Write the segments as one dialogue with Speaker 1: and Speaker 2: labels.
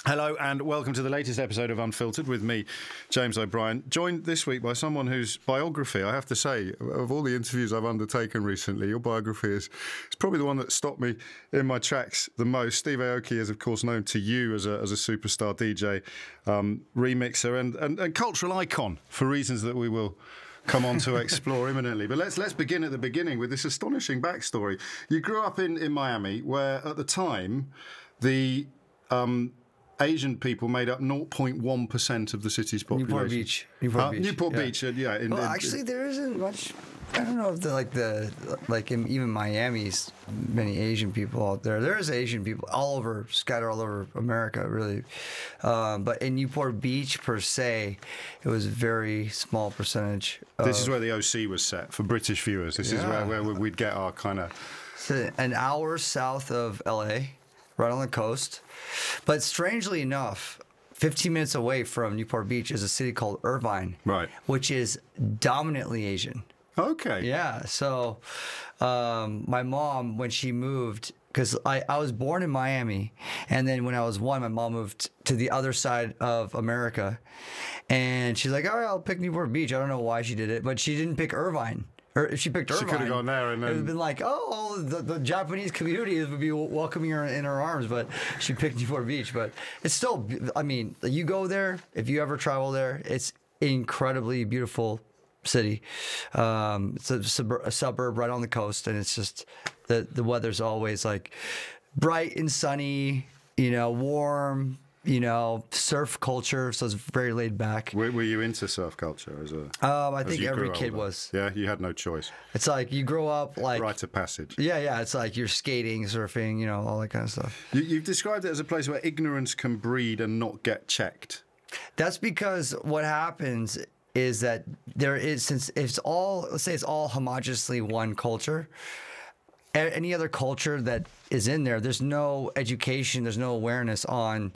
Speaker 1: Hello and welcome to the latest episode of Unfiltered with me, James O'Brien, joined this week by someone whose biography, I have to say, of all the interviews I've undertaken recently, your biography is probably the one that stopped me in my tracks the most. Steve Aoki is, of course, known to you as a superstar DJ, remixer and cultural icon for reasons that we will come on to explore imminently. But let's begin at the beginning with this astonishing backstory. You grew up in Miami, where at the time the Asian people made up 0.1% of the city's population.
Speaker 2: Newport Beach.
Speaker 1: Newport Beach, yeah.
Speaker 2: Actually, there isn't much. I don't know if even Miami's many Asian people out there. There's Asian people scattered all over America, really. But in Newport Beach per se, it was a very small percentage.
Speaker 1: This is where the OC was set for British viewers. This is where we'd get our kind of.
Speaker 2: So an hour south of LA, right on the coast. But strangely enough, 15 minutes away from Newport Beach is a city called Irvine,
Speaker 1: right,
Speaker 2: which is dominantly Asian.
Speaker 1: Okay.
Speaker 2: Yeah. So my mom, when she moved, because I was born in Miami, and then when I was 1, my mom moved to the other side of America, and she's like, all right, I'll pick Newport Beach. I don't know why she did it, but she didn't pick Irvine. Or if she picked Irvine,
Speaker 1: she could have gone there, and then it
Speaker 2: would have been like, oh, the Japanese community would be welcoming her in her arms. But she picked Newport Beach. But it's still, I mean, you go there, if you ever travel there, it's incredibly beautiful city. It's a suburb right on the coast, and it's just the weather's always like bright and sunny, warm. Surf culture, so it's very laid back.
Speaker 1: Were you into surf culture as a?
Speaker 2: I think every kid was.
Speaker 1: Yeah, you had no choice.
Speaker 2: It's like you grow up like
Speaker 1: rite of passage.
Speaker 2: Yeah. It's like you're skating, surfing, all that kind of stuff.
Speaker 1: You've described it as a place where ignorance can breed and not get checked.
Speaker 2: That's because what happens is that there is, since it's all, let's say it's all homogeneously one culture. Any other culture that is in there, there's no education, there's no awareness on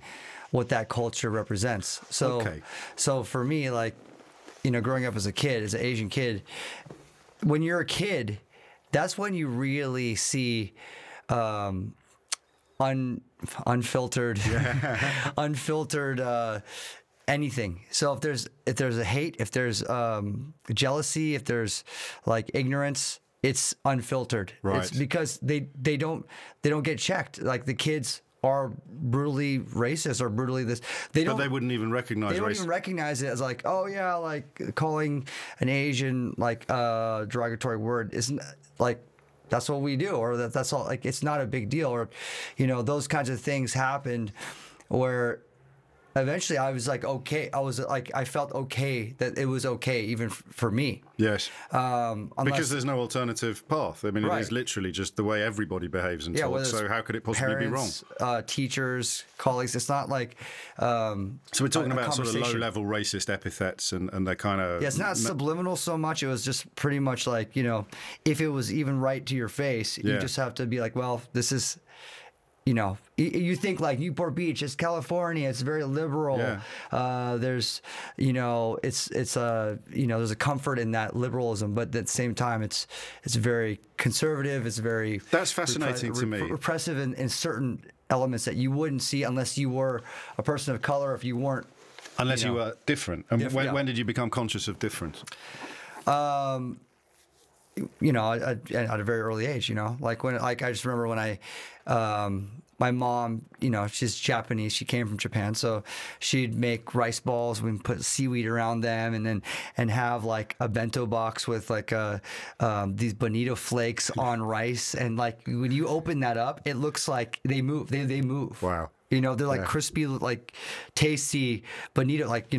Speaker 2: what that culture represents. So for me, like, growing up as a kid, as an Asian kid, when you're a kid, that's when you really see unfiltered, unfiltered anything. So if there's a hate, if there's jealousy, if there's like ignorance, it's unfiltered.
Speaker 1: Right.
Speaker 2: It's because they don't get checked. Like the kids are brutally racist or brutally this.
Speaker 1: But they wouldn't even recognize.
Speaker 2: They don't even recognize it as like, oh yeah, like calling an Asian like a derogatory word isn't like that's what we do, or that's all. Like it's not a big deal, or those kinds of things happened where. Eventually, I was like, okay. I felt okay that it was okay, even for me.
Speaker 1: Yes. Because there's no alternative path. I mean, it is literally just the way everybody behaves and talks. So how could it possibly
Speaker 2: parents,
Speaker 1: be wrong?
Speaker 2: Teachers, colleagues. It's not like.
Speaker 1: So we're talking about sort of low-level racist epithets, and they're kind of.
Speaker 2: Yeah, it's not subliminal so much. It was just pretty much like if it was even right to your face, you just have to be like, well, this is. You think like Newport Beach, it's California, it's very liberal. Yeah. There's, there's a comfort in that liberalism, but at the same time, it's very conservative. It's very
Speaker 1: that's fascinating to me.
Speaker 2: Repressive in certain elements that you wouldn't see unless you were a person of color. If you weren't,
Speaker 1: unless you were different. And when did you become conscious of difference?
Speaker 2: At a very early age, I just remember when my mom, she's Japanese. She came from Japan, so she'd make rice balls. We'd put seaweed around them, and have like a bento box with like these bonito flakes on rice. And like when you open that up, it looks like they move. They move.
Speaker 1: Wow.
Speaker 2: They're like crispy, like tasty bonito, like,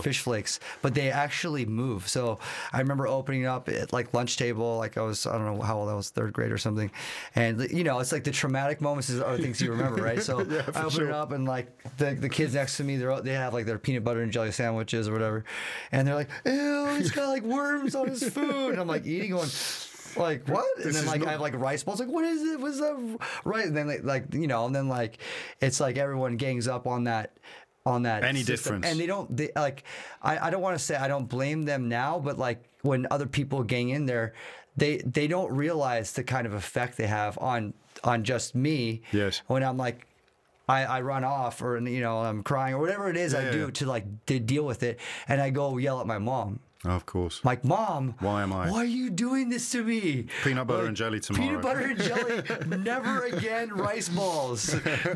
Speaker 2: fish flakes, but they actually move. So I remember opening it up at like lunch table, like I don't know how old I was, 3rd grade or something. And, it's like the traumatic moments are things you remember, right? So I open it up and like the kids next to me, they have like their peanut butter and jelly sandwiches or whatever. And they're like, ew, he's got like worms on his food. And I'm like eating one. Like what? And then like I have like rice balls. Like what is it? What's that? Right? And then and then like it's like everyone gangs up on that.
Speaker 1: Any
Speaker 2: system.
Speaker 1: difference?
Speaker 2: And I don't want to say I don't blame them now, but like when other people gang in there, they don't realize the kind of effect they have on just me.
Speaker 1: Yes.
Speaker 2: When I'm like, I run off, or I'm crying, or whatever it is I do to deal with it, and I go yell at my mom.
Speaker 1: Of course.
Speaker 2: Like, Mom,
Speaker 1: why are you
Speaker 2: doing this to me?
Speaker 1: Peanut butter and jelly tomorrow.
Speaker 2: Peanut butter and jelly, never again rice balls.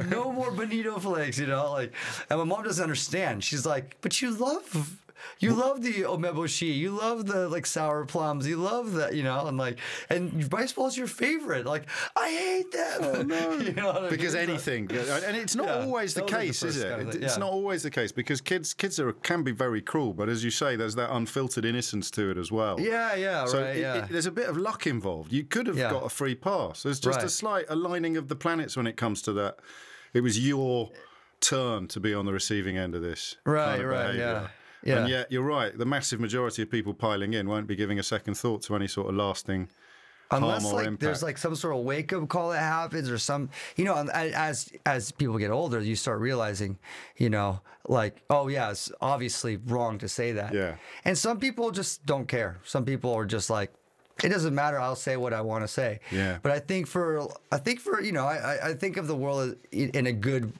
Speaker 2: No more bonito flakes, and my mom doesn't understand. She's like, but you love the omeboshi, you love the sour plums, you love that, and rice balls your favorite. Like, I hate them.
Speaker 1: Oh, no. Because
Speaker 2: I mean?
Speaker 1: anything, and it's not always the case, is it? It's not always the case, because kids can be very cruel, but as you say, there's that unfiltered innocence to it as well.
Speaker 2: Yeah,
Speaker 1: so
Speaker 2: right.
Speaker 1: There's a bit of luck involved. You could have got a free pass. There's just a slight aligning of the planets when it comes to that. It was your turn to be on the receiving end of this kind of behavior. Yeah. And yet, you're right, the massive majority of people piling in won't be giving a second thought to any sort of lasting harm or impact.
Speaker 2: There's some sort of wake-up call that happens, or some, as people get older, you start realizing, oh, yeah, it's obviously wrong to say that.
Speaker 1: Yeah.
Speaker 2: And some people just don't care. Some people are just like, it doesn't matter. I'll say what I want to say.
Speaker 1: Yeah.
Speaker 2: But I think I think of the world in a good,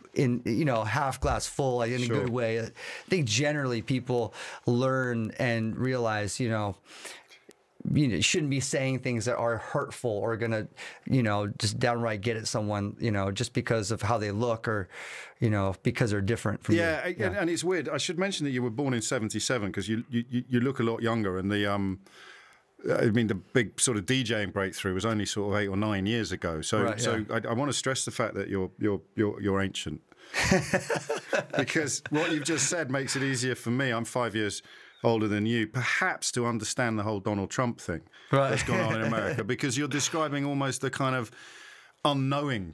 Speaker 2: half glass full, like in a good way. I think generally people learn and realize, you shouldn't be saying things that are hurtful or gonna, just downright get at someone, just because of how they look, or, because they're different from you.
Speaker 1: And it's weird. I should mention that you were born in '77, because you look a lot younger, and the big sort of DJing breakthrough was only sort of 8 or 9 years ago. So, I want to stress the fact that you're ancient, because what you've just said makes it easier for me. I'm 5 years older than you, perhaps, to understand the whole Donald Trump thing that's gone on in America, because you're describing almost the kind of unknowing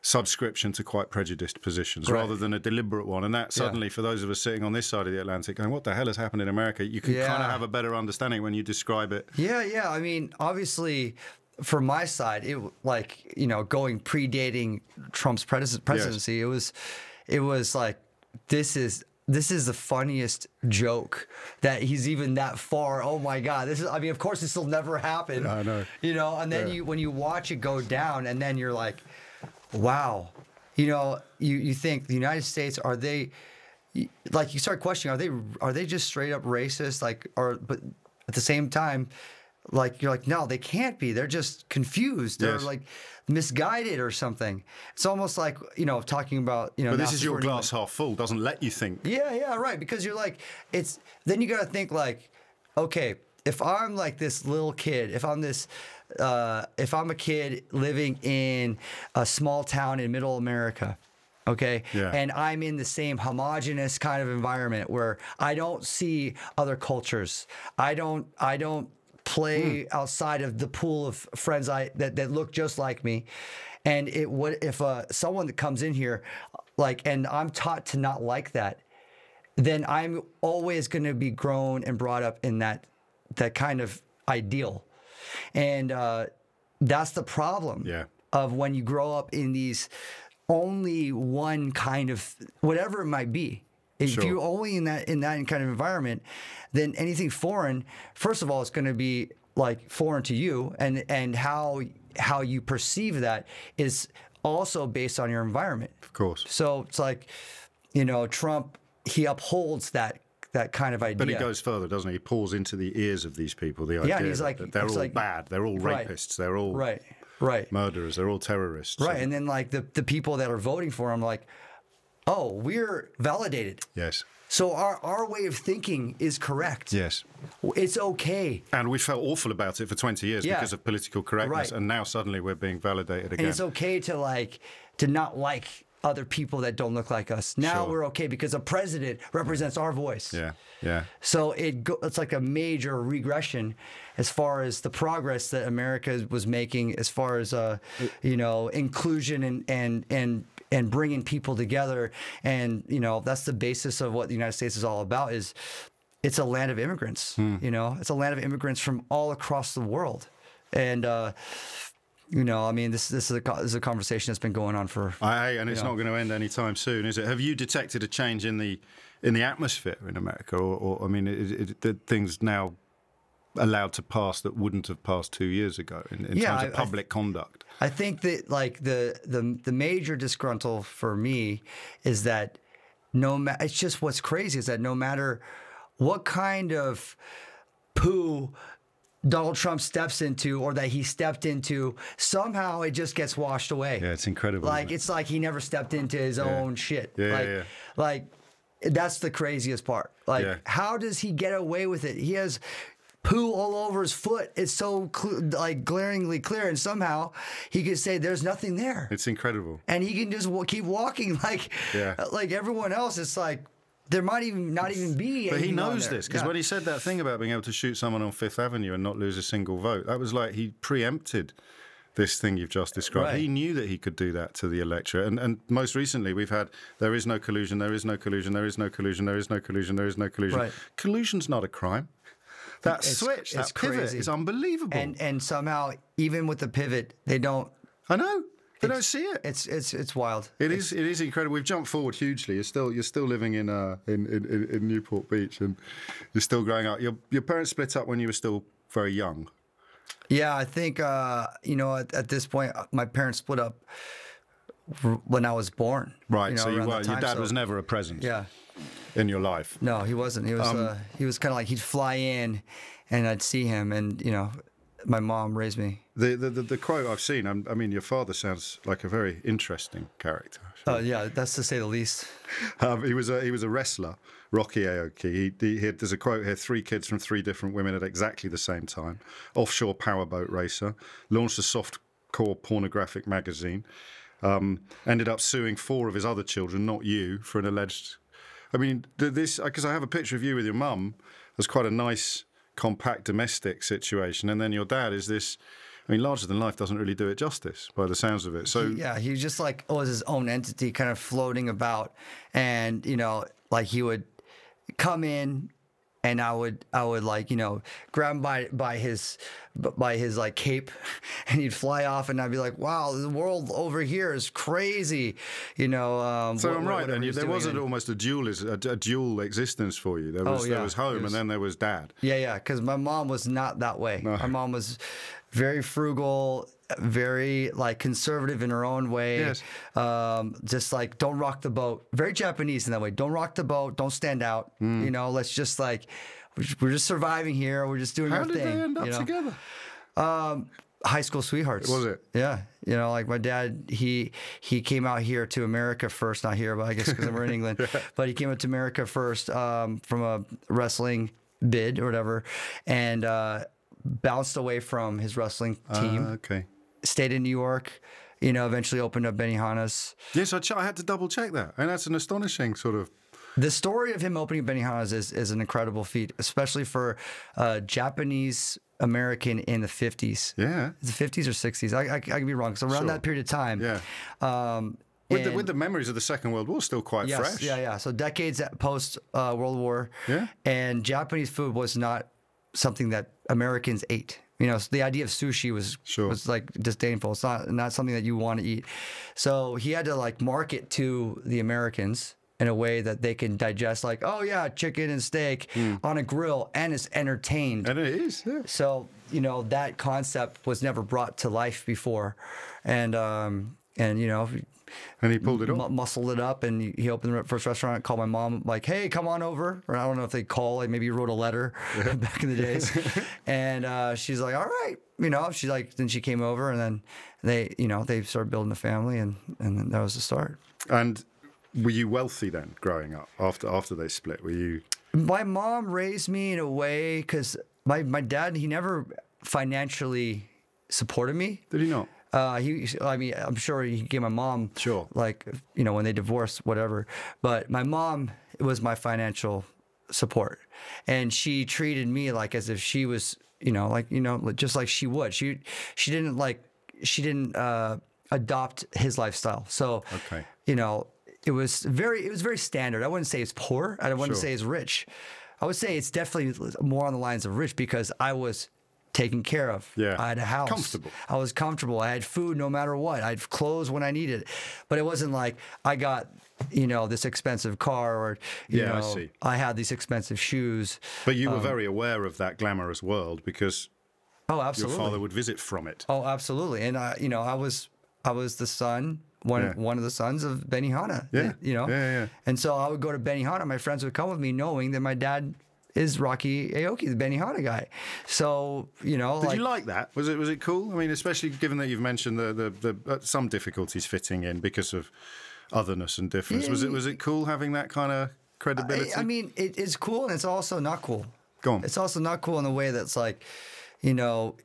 Speaker 1: subscription to quite prejudiced positions rather than a deliberate one. And that suddenly, for those of us sitting on this side of the Atlantic going, what the hell has happened in America? You can kind of have a better understanding when you describe it.
Speaker 2: Yeah. I mean, obviously, from my side, it predating Trump's presidency, it was like, this is the funniest joke that he's even that far. Oh my God. Of course this will never happen.
Speaker 1: I know.
Speaker 2: And then when you watch it go down, and then you're like, wow, you think the United States, are they, like, you start questioning, are they just straight up racist? But at the same time, like, you're like, no, they can't be. They're just confused. They're like misguided or something. It's almost like, talking about,
Speaker 1: But this is your glass half full, doesn't let you think.
Speaker 2: Yeah, right. Because you're like, then you got to think like, okay, if I'm like this little kid, if I'm a kid living in a small town in middle America, okay, and I'm in the same homogenous kind of environment where I don't see other cultures, I don't play outside of the pool of friends that look just like me, and if someone that comes in here, and I'm taught to not like that, then I'm always going to be grown and brought up in that kind of ideal. And that's the problem of when you grow up in these only one kind of, whatever it might be. If you're only in that kind of environment, then anything foreign, first of all, it's going to be like foreign to you, and how you perceive that is also based on your environment.
Speaker 1: Of course.
Speaker 2: So it's like, Trump, he upholds that kind of idea.
Speaker 1: But he goes further, doesn't he? He pours into the ears of these people the idea that they're all bad, they're all rapists, they're all murderers, they're all terrorists.
Speaker 2: Right, and then like the people that are voting for him, like, oh, we're validated.
Speaker 1: Yes.
Speaker 2: So our way of thinking is correct.
Speaker 1: Yes.
Speaker 2: It's okay.
Speaker 1: And we felt awful about it for 20 years because of political correctness, and now suddenly we're being validated again.
Speaker 2: And it's okay to not like other people that don't look like us. Now we're okay because a president represents our voice.
Speaker 1: Yeah.
Speaker 2: So it's like a major regression as far as the progress that America was making, as far as inclusion and bringing people together. And that's the basis of what the United States is all about. It's a land of immigrants. It's a land of immigrants from all across the world. And this is a conversation that's been going on for.
Speaker 1: And it's not going to end anytime soon, is it? Have you detected a change in the atmosphere in America, or things now allowed to pass that wouldn't have passed 2 years ago in terms of public conduct?
Speaker 2: I think that like the major disgruntle for me is that it's just what's crazy is that no matter what kind of poo Donald Trump steps into or that he stepped into, somehow it just gets washed away.
Speaker 1: Yeah, it's incredible.
Speaker 2: Like it's like he never stepped into his own shit. Like that's the craziest part. Like how does he get away with it? He has poo all over his foot. It's so like glaringly clear, and somehow he can say there's nothing there.
Speaker 1: It's incredible, and
Speaker 2: he can just keep walking like everyone else. It's like there might not even be.
Speaker 1: But he knows this because when he said that thing about being able to shoot someone on Fifth Avenue and not lose a single vote, that was like he preempted this thing you've just described. Right. He knew that he could do that to the electorate. And most recently we've had there is no collusion, there is no collusion, there is no collusion, there is no collusion, there is no collusion. Right. Collusion's not a crime. That switch, that pivot is unbelievable.
Speaker 2: And somehow, even with the pivot, they don't.
Speaker 1: I know. They don't see it.
Speaker 2: It's wild.
Speaker 1: It is incredible. We've jumped forward hugely. You're still living in Newport Beach, and you're still growing up. Your parents split up when you were still very young.
Speaker 2: Yeah, I think at this point, my parents split up when I was born.
Speaker 1: Right. So your dad was never a presence.
Speaker 2: Yeah.
Speaker 1: In your life?
Speaker 2: No, he wasn't. He was kind of like he'd fly in, and I'd see him, and my mom raised me.
Speaker 1: The quote I've seen. I mean, your father sounds like a very interesting character.
Speaker 2: Oh yeah, that's to say the least.
Speaker 1: He was a wrestler, Rocky Aoki. There's a quote here: 3 kids from 3 different women at exactly the same time. Offshore powerboat racer. Launched a soft-core pornographic magazine. Ended up suing 4 of his other children, not you, for an alleged. I mean, this because I have a picture of you with your mum. There's quite a nice, compact domestic situation, and then your dad is this. I mean, larger than life doesn't really do it justice by the sounds of it. So
Speaker 2: he was just like was his own entity, kind of floating about, and like he would come in, and I would like grab him by his like cape, and he'd fly off, and I'd be like, wow, the world over here is crazy, So
Speaker 1: I'm right, then there wasn't almost a dual existence for you. There was home, and then there was dad.
Speaker 2: Yeah, because my mom was not that way. No. My mom was very frugal, very like conservative in her own way.
Speaker 1: Yes.
Speaker 2: Just like don't rock the boat. Very Japanese in that way. Don't rock the boat. Don't stand out. Let's just like we're just surviving here. We're just doing our thing.
Speaker 1: How did they end up together?
Speaker 2: High school sweethearts.
Speaker 1: Was it?
Speaker 2: Yeah. Like my dad, he came out here to America first. Not here, but I guess because we're in England. Yeah. But he came out to America first from a wrestling bid or whatever, and bounced away from his wrestling team.
Speaker 1: Okay.
Speaker 2: Stayed in New York. Eventually opened up Benihana's.
Speaker 1: Yes, I had to double check that, and that's an astonishing sort of.
Speaker 2: The story of him opening Benihana's is an incredible feat, especially for a Japanese American in the 50s.
Speaker 1: Yeah.
Speaker 2: The 50s or 60s. I could be wrong. So around that period of time.
Speaker 1: Yeah. With the memories of the Second World War still quite fresh.
Speaker 2: Yeah. So decades post World War.
Speaker 1: Yeah.
Speaker 2: And Japanese food was not something that Americans ate. So the idea of sushi was like disdainful. It's not something that you want to eat. So he had to like market to the Americans in a way that they can digest, like, oh yeah, chicken and steak on a grill, and it's entertained.
Speaker 1: And it is, yeah.
Speaker 2: So that concept was never brought to life before, and
Speaker 1: he pulled it off,
Speaker 2: muscled it up, and he opened the first restaurant. Called my mom, like, hey, come on over. Or I don't know if they call, like maybe he wrote a letter back in the days, and she's like, all right, she's like, then she came over, and then they started building a family, and then that was the start.
Speaker 1: And were you wealthy then, growing up, after they split? Were you?
Speaker 2: My mom raised me in a way, because my dad, he never financially supported me.
Speaker 1: Did he not?
Speaker 2: I'm sure he gave my mom, like, when they divorced, whatever. But my mom was my financial support, and she treated me like as if she was, just like she would. She didn't adopt his lifestyle. So,
Speaker 1: okay.
Speaker 2: It was very standard. I wouldn't say it's poor. I wouldn't say it's rich. I would say it's definitely more on the lines of rich, because I was taken care of.
Speaker 1: Yeah.
Speaker 2: I had a house.
Speaker 1: Comfortable.
Speaker 2: I was comfortable. I had food no matter what. I had clothes when I needed it. But it wasn't like I got you know, this expensive car, or you know, I had these expensive shoes.
Speaker 1: But you were very aware of that glamorous world because
Speaker 2: absolutely,
Speaker 1: your father would visit from it.
Speaker 2: Oh, absolutely. And you know, I was the son, one of the sons of Benihana.
Speaker 1: Yeah.
Speaker 2: You know?
Speaker 1: Yeah.
Speaker 2: And so I would go to Benihana. My friends would come with me knowing that my dad is Rocky Aoki, the Benihana guy. So, you know,
Speaker 1: did you like that? Was it cool? I mean, especially given that you've mentioned the some difficulties fitting in because of otherness and difference.
Speaker 2: Yeah,
Speaker 1: was it cool having that kind of credibility?
Speaker 2: I mean, it is cool, and it's also not cool.
Speaker 1: Go on.
Speaker 2: It's also not cool in the way that's like, you know,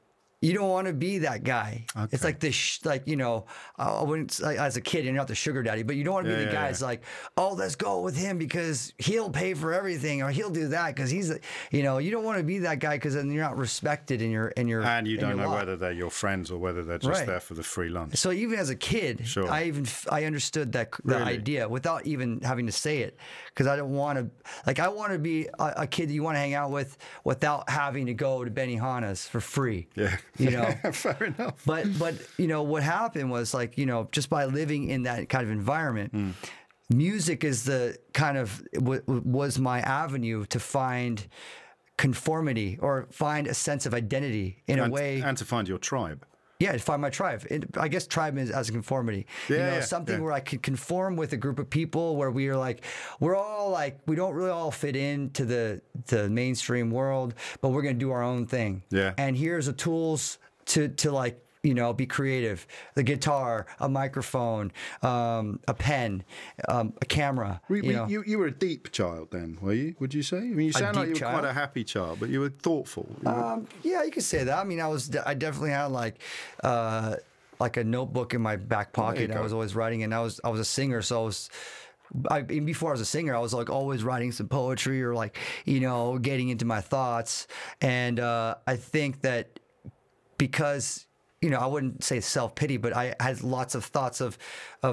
Speaker 2: you don't want to be that guy. Okay. It's like this, like, you know, I wouldn't, like, as a kid, you're not the sugar daddy, but you don't want to be the guy that's like, oh, let's go with him because he'll pay for everything, or he'll do that because he's, you know, you don't want to be that guy because then you're not respected in your
Speaker 1: and you don't know whether they're your friends or whether they're just there for the free lunch.
Speaker 2: So even as a kid, I understood that idea without even having to say it, because I don't want to, like, I want to be a kid that you want to hang out with without having to go to Benihana's for free.
Speaker 1: Yeah.
Speaker 2: You know,
Speaker 1: fair enough.
Speaker 2: But you know what happened was, like, you know, just by living in that kind of environment, music is the kind of was my avenue to find conformity or find a sense of identity in a way,
Speaker 1: and to find your tribe.
Speaker 2: Yeah, to find my tribe. I guess tribe is as a conformity. You know, something where I could conform with a group of people where we are like, we're all like, we don't really all fit into the mainstream world, but we're going to do our own thing. Yeah. And here's the tools to like, you know, be creative. The guitar, a microphone, a pen, a camera.
Speaker 1: You were a deep child then, were you? Would you say? I mean, you sound like you were quite a happy child, but you were thoughtful.
Speaker 2: Yeah, you could say that. I mean, I definitely had like a notebook in my back pocket. I was always writing, and I was a singer, so even before I was a singer, I was like always writing some poetry or like, you know, getting into my thoughts. And I think that because, you know, I wouldn't say self-pity, but I had lots of thoughts of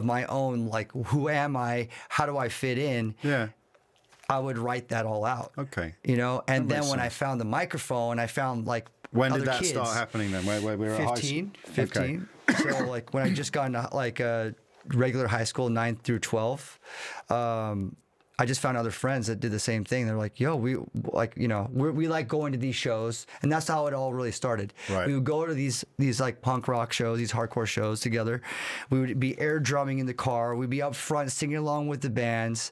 Speaker 2: my own, like, who am I? How do I fit in? Yeah. I would write that all out. Okay. You know, and then when I found the microphone, I found like
Speaker 1: when did that start happening then? Where we were
Speaker 2: 15. Okay. So like when I just got into like a regular high school, 9th through 12, I just found other friends that did the same thing. They're like, yo, we like, you know, we like going to these shows. And that's how it all really started. Right. We would go to these like punk rock shows, these hardcore shows together. We would be air drumming in the car. We'd be up front singing along with the bands.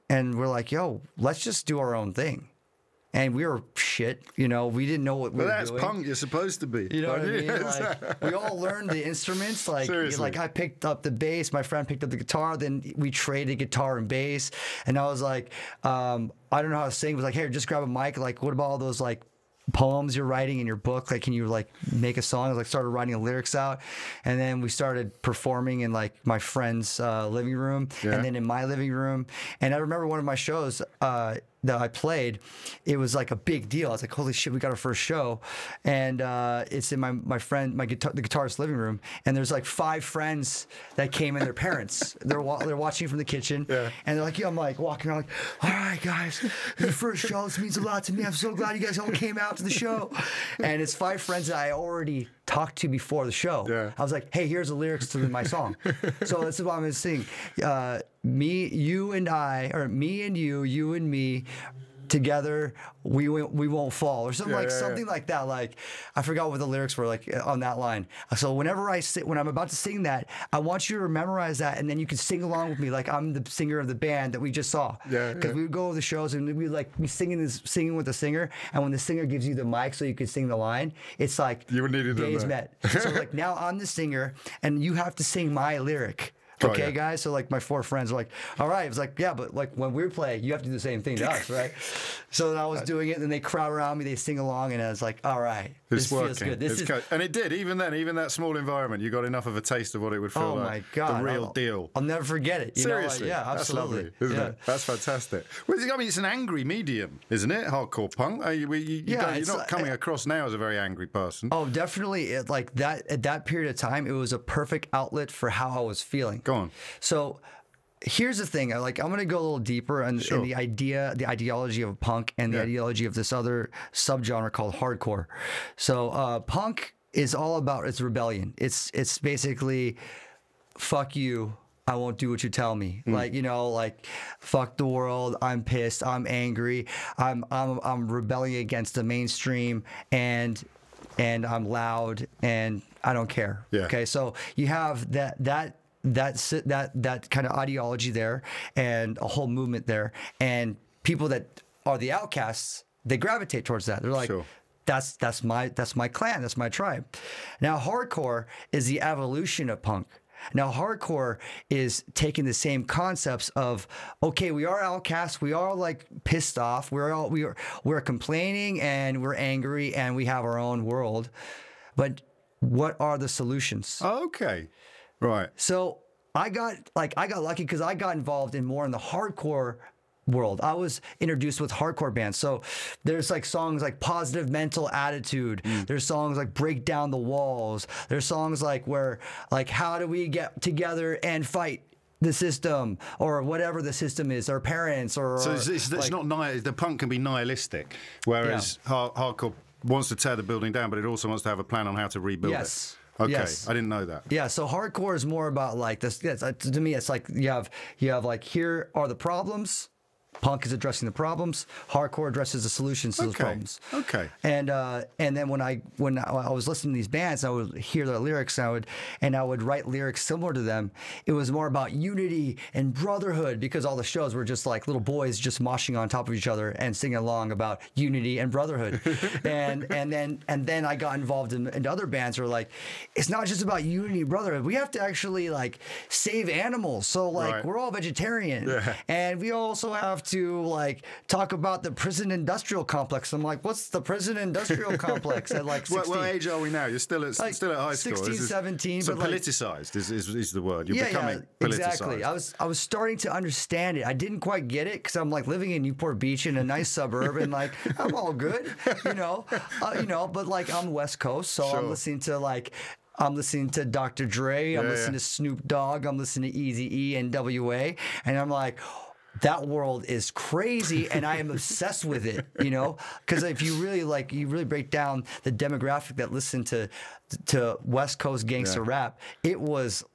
Speaker 2: And we're like, yo, let's just do our own thing. And we were shit, you know. We didn't know what we were doing.
Speaker 1: Well, that's punk. You're supposed to be.
Speaker 2: You know what I mean? Like, we all learned the instruments. Like I picked up the bass. My friend picked up the guitar. Then we traded guitar and bass. And I was like, I don't know how to sing. It was like, hey, just grab a mic. Like, what about all those like poems you're writing in your book? Like, can you like make a song? I like started writing the lyrics out, and then we started performing in like my friend's living room, and then in my living room. And I remember one of my shows that I played, it was like a big deal. I was like, holy shit, we got our first show. And it's in the guitarist's living room. And there's like 5 friends that came and their parents. They're watching from the kitchen. Yeah. And they're like, yeah, I'm like walking around like, all right, guys, this is the first show. This means a lot to me. I'm so glad you guys all came out to the show. And it's 5 friends that I already talked to before the show. Yeah. I was like, hey, here's the lyrics to my song. So this is what I'm going to sing. Me, you and I, or me and you and me, together we won't fall, or something something like that. Like, I forgot what the lyrics were like on that line. So when I'm about to sing that, I want you to memorize that, and then you can sing along with me like I'm the singer of the band that we just saw. Because we would go to the shows and we like be singing with the singer, and when the singer gives you the mic so you can sing the line, it's like
Speaker 1: you needed
Speaker 2: days met. So like now I'm the singer and you have to sing my lyric. Okay, guys. So like my 4 friends were like, all right. It was like, yeah, but like when we're playing, you have to do the same thing to us, right? So then I was doing it, and then they crowd around me, they sing along, and I was like, all right, this feels good.
Speaker 1: And it did. Even then, even that small environment, you got enough of a taste of what it would feel like. Oh my God, the real deal.
Speaker 2: I'll never forget it.
Speaker 1: Seriously,
Speaker 2: yeah, absolutely.
Speaker 1: That's lovely, isn't it? That's fantastic. Well, I mean, it's an angry medium, isn't it? Hardcore punk. You're not coming across now as a very angry person.
Speaker 2: Oh, definitely. Like that at that period of time, it was a perfect outlet for how I was feeling.
Speaker 1: Go on.
Speaker 2: So here's the thing. Like, I'm going to go a little deeper in the ideology of punk and the ideology of this other subgenre called hardcore. So punk is all about its rebellion. It's basically fuck you. I won't do what you tell me. Like, you know, like fuck the world. I'm pissed. I'm angry. I'm rebelling against the mainstream, and I'm loud, and I don't care.
Speaker 1: Yeah.
Speaker 2: Okay. So you have that kind of ideology there, and a whole movement there, and people that are the outcasts, they gravitate towards that. They're like,
Speaker 1: Sure.
Speaker 2: That's my clan. That's my tribe. Now, hardcore is the evolution of punk. Now, hardcore is taking the same concepts of, okay, we are outcasts, we are like pissed off, we're complaining and we're angry and we have our own world, but what are the solutions?
Speaker 1: Okay, right.
Speaker 2: So I got lucky because I got involved in more in the hardcore world. I was introduced with hardcore bands. So there's like songs like Positive Mental Attitude. There's songs like Break Down the Walls. There's songs like where like how do we get together and fight the system, or whatever the system is, our parents, or
Speaker 1: so it's
Speaker 2: like,
Speaker 1: not the punk can be nihilistic, whereas hardcore wants to tear the building down, but it also wants to have a plan on how to rebuild it. Okay,
Speaker 2: yes.
Speaker 1: I didn't know that.
Speaker 2: Yeah, so hardcore is more about like this. To me, it's like you have like, here are the problems. Punk is addressing the problems. Hardcore addresses the solutions to those problems.
Speaker 1: Okay.
Speaker 2: And then when I was listening to these bands, I would hear their lyrics, and I would write lyrics similar to them. It was more about unity and brotherhood, because all the shows were just like little boys just moshing on top of each other and singing along about unity and brotherhood. and then I got involved in other bands who were like, it's not just about unity and brotherhood. We have to actually like save animals. So like we're all vegetarian, and we also have to like talk about the prison industrial complex. I'm like, what's the prison industrial complex at like 16?
Speaker 1: What age are we now? You're still at high school.
Speaker 2: 16, 17.
Speaker 1: So
Speaker 2: but
Speaker 1: politicized is the word. You're becoming politicized.
Speaker 2: Exactly. I was starting to understand it. I didn't quite get it because I'm like living in Newport Beach in a nice suburb, and like I'm all good, you know. But like I'm West Coast, so I'm listening to Dr. Dre. I'm listening to Snoop Dogg. I'm listening to Eazy-E and NWA, and I'm like, that world is crazy, and I am obsessed with it, you know? Because if you really break down the demographic that listened to West Coast gangster rap, it was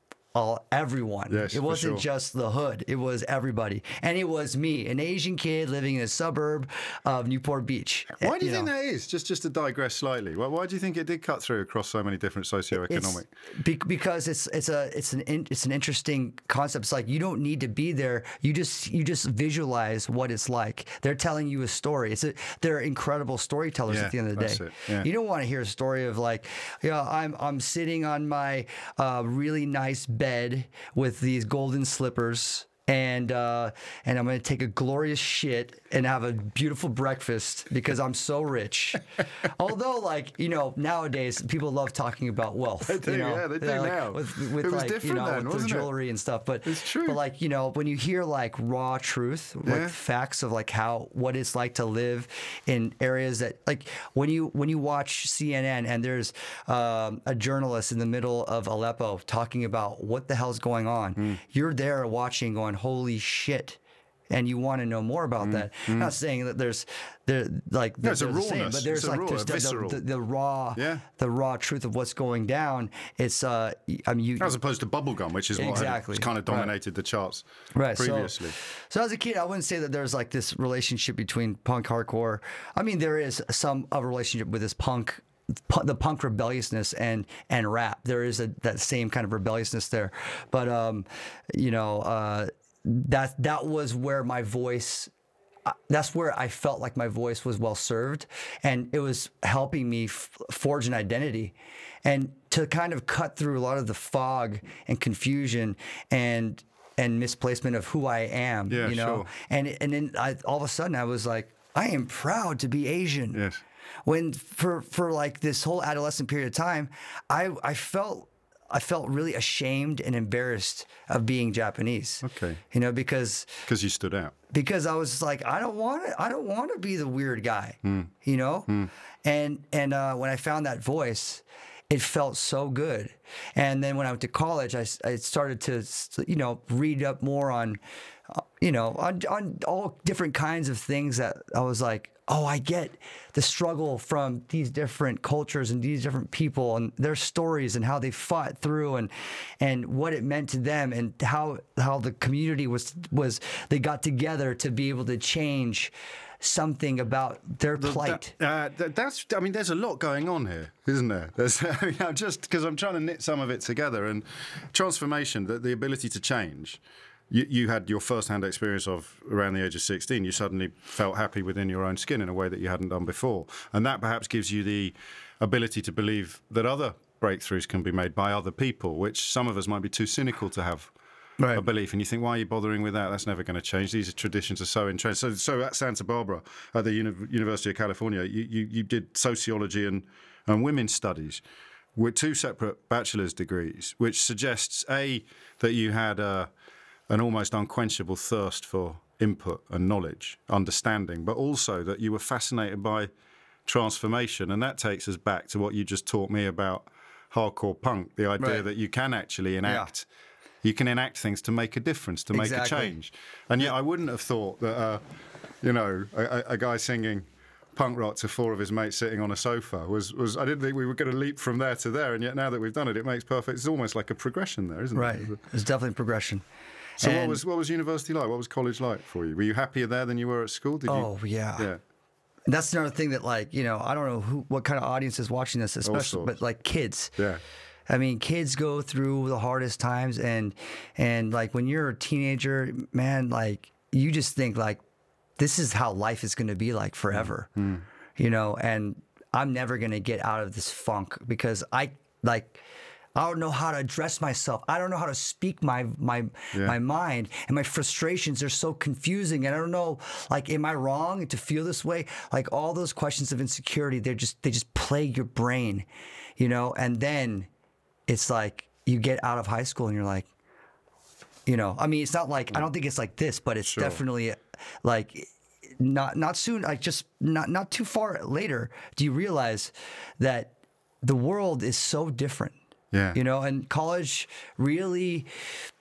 Speaker 2: everyone.
Speaker 1: Yes,
Speaker 2: it wasn't just the hood. It was everybody. And it was me, an Asian kid living in a suburb of Newport Beach.
Speaker 1: Why do you think that is? Just to digress slightly. Why do you think it did cut through across so many different socioeconomic?
Speaker 2: Because it's an interesting concept. It's like you don't need to be there. You just visualize what it's like. They're telling you a story. They're incredible storytellers at the end of the day.
Speaker 1: Yeah.
Speaker 2: You don't want to hear a story of like, I'm sitting on my really nice bed with these golden slippers, and I'm going to take a glorious shit and have a beautiful breakfast because I'm so rich. Although, like, you know, nowadays people love talking about wealth.
Speaker 1: They do, they do now.
Speaker 2: With
Speaker 1: it was
Speaker 2: like,
Speaker 1: different then,
Speaker 2: with
Speaker 1: wasn't
Speaker 2: the jewelry and stuff. But
Speaker 1: it's true.
Speaker 2: But like, you know, when you hear like raw truth, like facts of like what it's like to live in areas that, like, when you watch CNN and there's a journalist in the middle of Aleppo talking about what the hell's going on, you're there watching, going, holy shit. And you want to know more about that. I'm not saying that there's the same, but there's the raw truth of what's going down. It's as
Speaker 1: opposed to bubblegum, which is what has kind of dominated the charts previously.
Speaker 2: So as a kid, I wouldn't say that there's like this relationship between punk, hardcore. I mean, there is some of a relationship with this the punk rebelliousness and rap. There is that same kind of rebelliousness there, but that was where my voice, that's where I felt like my voice was well served, and it was helping me forge an identity and to kind of cut through a lot of the fog and confusion and misplacement of who I am, you know? And then all of a sudden I was like, I am proud to be Asian.
Speaker 1: Yes.
Speaker 2: When for like this whole adolescent period of time, I felt really ashamed and embarrassed of being Japanese.
Speaker 1: Okay.
Speaker 2: You know, because
Speaker 1: you stood out.
Speaker 2: Because I was like, I don't want to be the weird guy. You know? And when I found that voice, it felt so good. And then when I went to college, I started to, you know, read up more on you know, on all different kinds of things that I was like, oh, I get the struggle from these different cultures and these different people and their stories and how they fought through and what it meant to them and how the community was they got together to be able to change something about their plight.
Speaker 1: I mean, there's a lot going on here, isn't there? Just because I'm trying to knit some of it together, and transformation, the ability to change. You had your first-hand experience of around the age of 16. You suddenly felt happy within your own skin in a way that you hadn't done before. And that perhaps gives you the ability to believe that other breakthroughs can be made by other people, which some of us might be too cynical to have a belief. And you think, why are you bothering with that? That's never going to change. These traditions are so entrenched. So at Santa Barbara, at the University of California, you did sociology and women's studies with 2 separate bachelor's degrees, which suggests, A, that you had an almost unquenchable thirst for input and knowledge, understanding, but also that you were fascinated by transformation. And that takes us back to what you just taught me about hardcore punk, the idea that you can actually enact, you can enact things to make a difference, to make a change. And yet I wouldn't have thought that, you know, a guy singing punk rock to 4 of his mates sitting on a sofa was I didn't think we were going to leap from there to there. And yet now that we've done it, it makes perfect, it's almost like a progression there, isn't it?
Speaker 2: Right, it's definitely progression.
Speaker 1: So what was university like? What was college like for you? Were you happier there than you were at school?
Speaker 2: Yeah. That's another thing that, like, you know, I don't know what kind of audience is watching this, especially, but like kids. Yeah. I mean, kids go through the hardest times, and like when you're a teenager, man, like you just think like this is how life is going to be like forever, you know. And I'm never going to get out of this funk because I don't know how to address myself. I don't know how to speak my mind, and my frustrations are so confusing. And I don't know, like, am I wrong to feel this way? Like all those questions of insecurity, they just plague your brain, you know. And then it's like you get out of high school and you're like, you know, I mean, it's not like, I don't think it's like this, but it's definitely like not soon. Like just not too far later, do you realize that the world is so different? Yeah. You know, and college really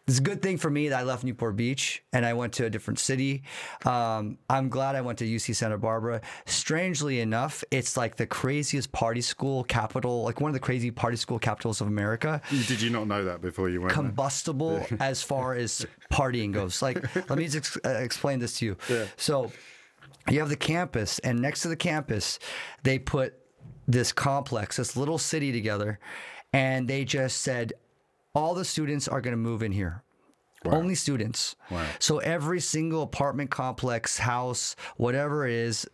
Speaker 2: is a good thing for me that I left Newport Beach and I went to a different city. I'm glad I went to UC Santa Barbara. Strangely enough, it's like the craziest party school capital, like one of the crazy party school capitals of America.
Speaker 1: Did you not know that before you went?
Speaker 2: Combustible as far as partying goes. Like, let me just explain this to you. Yeah. So you have the campus, and next to the campus, they put this complex, this little city together. And they just said, all the students are going to move in here. Wow. Only students. Wow. So every single apartment complex, house, whatever it is,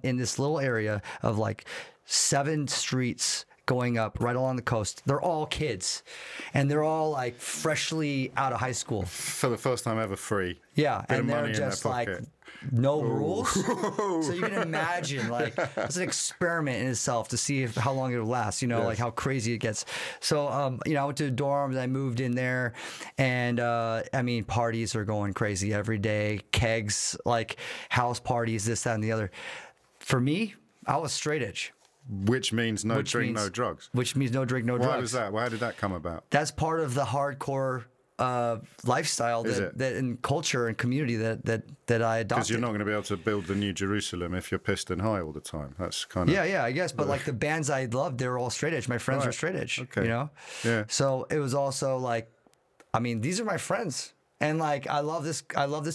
Speaker 2: in this little area of like 7 streets going up right along the coast, they're all kids. And they're all like freshly out of high school.
Speaker 1: For the first time ever free.
Speaker 2: Yeah. And they're just like, no rules. So you can imagine, like, it's an experiment in itself to see how long it will last, you know, like how crazy it gets. So, you know, I went to dorms, I moved in there, and I mean, parties are going crazy every day, kegs, like house parties, this, that, and the other. For me, I was straight edge.
Speaker 1: Which means no drink, no drugs.
Speaker 2: Which means no drink, no drugs.
Speaker 1: Why was that? Why did that come about?
Speaker 2: That's part of the hardcore lifestyle that in culture and community that I adopted.
Speaker 1: Because you're not going to be able to build the New Jerusalem if you're pissed and high all the time. That's kind of
Speaker 2: yeah, I guess. But like the bands I loved, they were all straight edge. My friends were straight edge. Okay. You know. Yeah. So it was also like, I mean, these are my friends. And like, I love this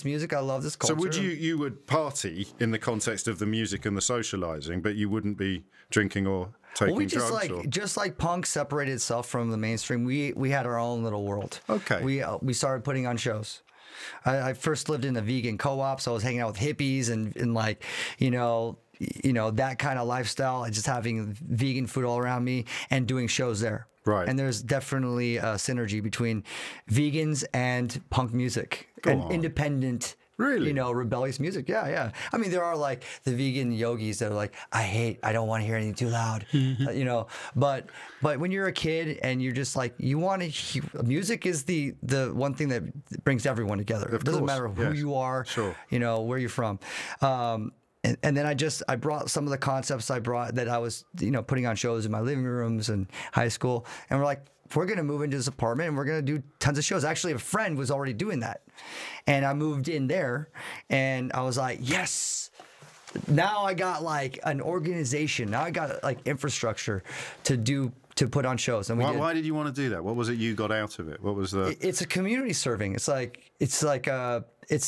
Speaker 2: music. I love this culture.
Speaker 1: So would you would party in the context of the music and the socializing, but you wouldn't be drinking or taking drugs?
Speaker 2: Just like punk separated itself from the mainstream, we had our own little world. Okay. We started putting on shows. I first lived in a vegan co-op, so I was hanging out with hippies and like, you know, that kind of lifestyle, just having vegan food all around me and doing shows there. Right. And there's definitely a synergy between vegans and punk music and independent, you know, rebellious music. Yeah. I mean, there are like the vegan yogis that are like, I don't want to hear anything too loud, you know, but when you're a kid and you're just like, you want to, music is the one thing that brings everyone together. It doesn't matter who you are, you know, where you're from. And then I brought some of the concepts that I was, you know, putting on shows in my living rooms and high school, and we're like, we're going to move into this apartment and we're going to do tons of shows. Actually, a friend was already doing that. And I moved in there and I was like, yes, now I got like an organization. Now I got like infrastructure to put on shows. And
Speaker 1: why did you want to do that? What was it you got out of it? What was the?
Speaker 2: It's a community serving. It's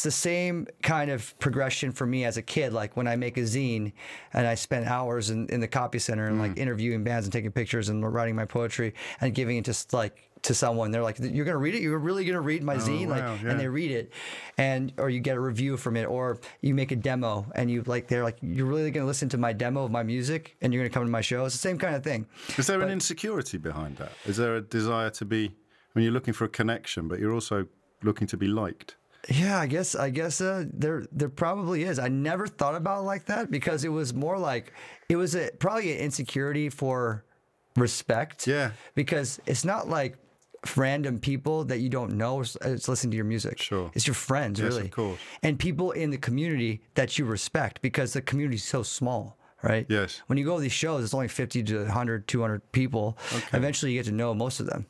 Speaker 2: the same kind of progression for me as a kid. Like when I make a zine and I spent hours in the copy center and like interviewing bands and taking pictures and writing my poetry and giving it to someone. They're like, you're going to read it? You're really going to read my zine?
Speaker 1: Wow, yeah.
Speaker 2: And they read it, or you get a review from it, or you make a demo and they're like, you're really going to listen to my demo of my music and you're going to come to my show. It's the same kind of thing.
Speaker 1: Is there an insecurity behind that? Is there a desire to be, when you're looking for a connection, but you're also looking to be liked?
Speaker 2: Yeah, I guess there probably is. I never thought about it like that because it was more like, it was probably an insecurity for respect.
Speaker 1: Yeah.
Speaker 2: Because it's not like random people that you don't know is listening to your music.
Speaker 1: Sure.
Speaker 2: It's your friends,
Speaker 1: yes,
Speaker 2: really.
Speaker 1: Of course.
Speaker 2: And people in the community that you respect because the community is so small, right?
Speaker 1: Yes.
Speaker 2: When you go to these shows, it's only 50 to 100, 200 people. Okay. Eventually you get to know most of them.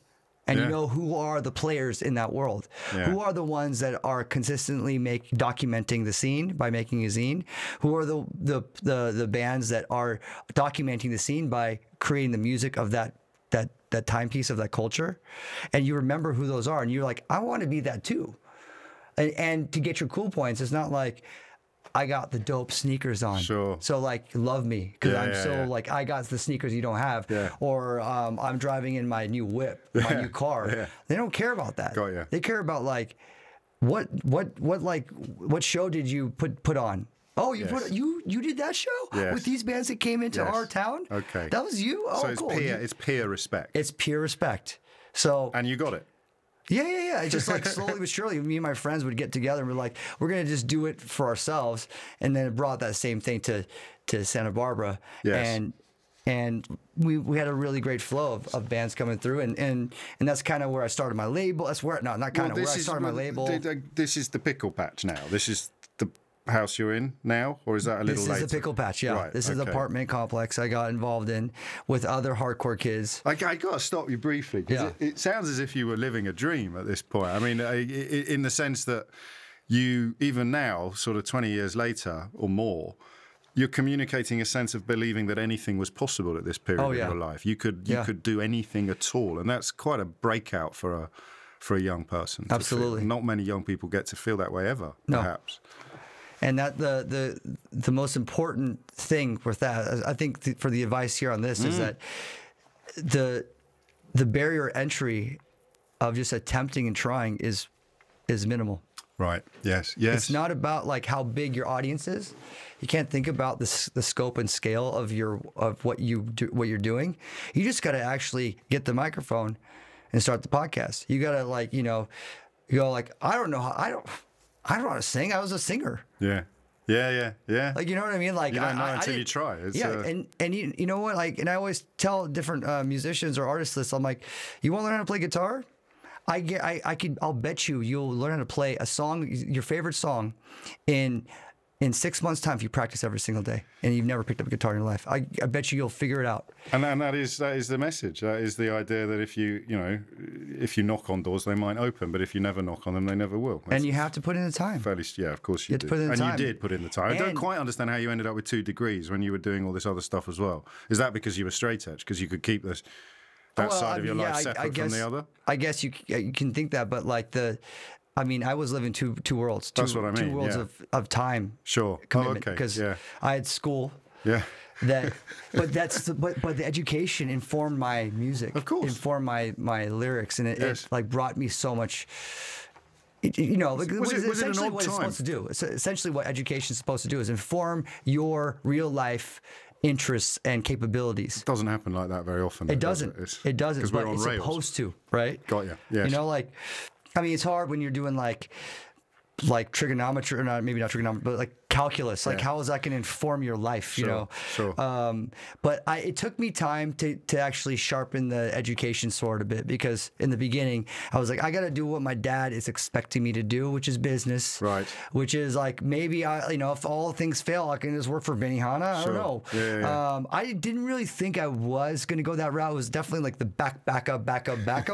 Speaker 2: And you know who are the players in that world. Yeah. Who are the ones that are consistently documenting the scene by making a zine? Who are the bands that are documenting the scene by creating the music of that timepiece of that culture? And you remember who those are, and you're like, I want to be that too. And to get your cool points, it's not like I got the dope sneakers on.
Speaker 1: Sure.
Speaker 2: So like, love me because like I got the sneakers you don't have. Yeah. Or I'm driving in my new whip, my new car. Yeah. They don't care about that.
Speaker 1: Got you.
Speaker 2: They care about like, what show did you put on? Oh, you did that show with these bands that came into our town. Okay. That was you. Oh,
Speaker 1: so it's
Speaker 2: cool.
Speaker 1: It's peer respect.
Speaker 2: It's peer respect. So.
Speaker 1: And you got it.
Speaker 2: Yeah. It's just like slowly but surely, me and my friends would get together and we're like, we're going to just do it for ourselves. And then it brought that same thing to Santa Barbara. Yes. And we had a really great flow of bands coming through. And that's kind of where I started my label. That's where, where I started my label.
Speaker 1: This is the Pickle Patch now. This is the house you're in now, or is that a little later?
Speaker 2: This is the Pickle Patch, yeah. Right, this is the apartment complex I got involved in with other hardcore kids.
Speaker 1: I got to stop you briefly, because it sounds as if you were living a dream at this point. I mean, in the sense that you, even now, sort of 20 years later or more, you're communicating a sense of believing that anything was possible at this period of your life. You could do anything at all, and that's quite a breakout for a young person.
Speaker 2: Absolutely.
Speaker 1: Not many young people get to feel that way ever, perhaps.
Speaker 2: And that the most important thing with that, I think, for the advice here on this is that the barrier entry of just attempting and trying is minimal.
Speaker 1: Right. Yes.
Speaker 2: It's not about like how big your audience is. You can't think about the scope and scale of what you're doing. You just got to actually get the microphone and start the podcast. You got to you go like, I don't know how to sing. I was a singer.
Speaker 1: Yeah.
Speaker 2: Like, you know what I mean? Like,
Speaker 1: you don't know until you try.
Speaker 2: And you know what? Like, and I always tell different musicians or artists this. I'm like, you want to learn how to play guitar? I'll bet you'll learn how to play a song, your favorite song, in 6 months' time if you practice every single day and you've never picked up a guitar in your life. I bet you'll figure it out.
Speaker 1: And that is the message. That is the idea that if you knock on doors, they might open, but if you never knock on them, they never will.
Speaker 2: And you have to put in the time.
Speaker 1: Of course you do. You did put in the time. I don't quite understand how you ended up with 2 degrees when you were doing all this other stuff as well. Is that because you were straight edge? Because you could keep that side of your life separate from the other?
Speaker 2: I guess you can think that, but like I was living two worlds.
Speaker 1: That's what I mean.
Speaker 2: 2 worlds of time.
Speaker 1: Sure.
Speaker 2: Commitment, because I had school.
Speaker 1: Yeah.
Speaker 2: But the education informed my music.
Speaker 1: Of course.
Speaker 2: Informed my lyrics, and it like brought me so much. Was it essentially what it's supposed to do. It's essentially what education is supposed to do is inform your real life interests and capabilities.
Speaker 1: It doesn't happen like that very often.
Speaker 2: It doesn't. It doesn't.
Speaker 1: Because we're on
Speaker 2: it's
Speaker 1: rails.
Speaker 2: Supposed to, right?
Speaker 1: Got you. Yes.
Speaker 2: It's hard when you're doing like trigonometry, or maybe not trigonometry, but like calculus. Like, how is that going to inform your life? You know.
Speaker 1: Sure.
Speaker 2: But it took me time to actually sharpen the education sword a bit, because in the beginning I was like, I got to do what my dad is expecting me to do, which is business.
Speaker 1: Right.
Speaker 2: Which is like, maybe if all things fail, I can just work for Benihana. I don't know.
Speaker 1: Yeah.
Speaker 2: I didn't really think I was going to go that route. It was definitely like the backup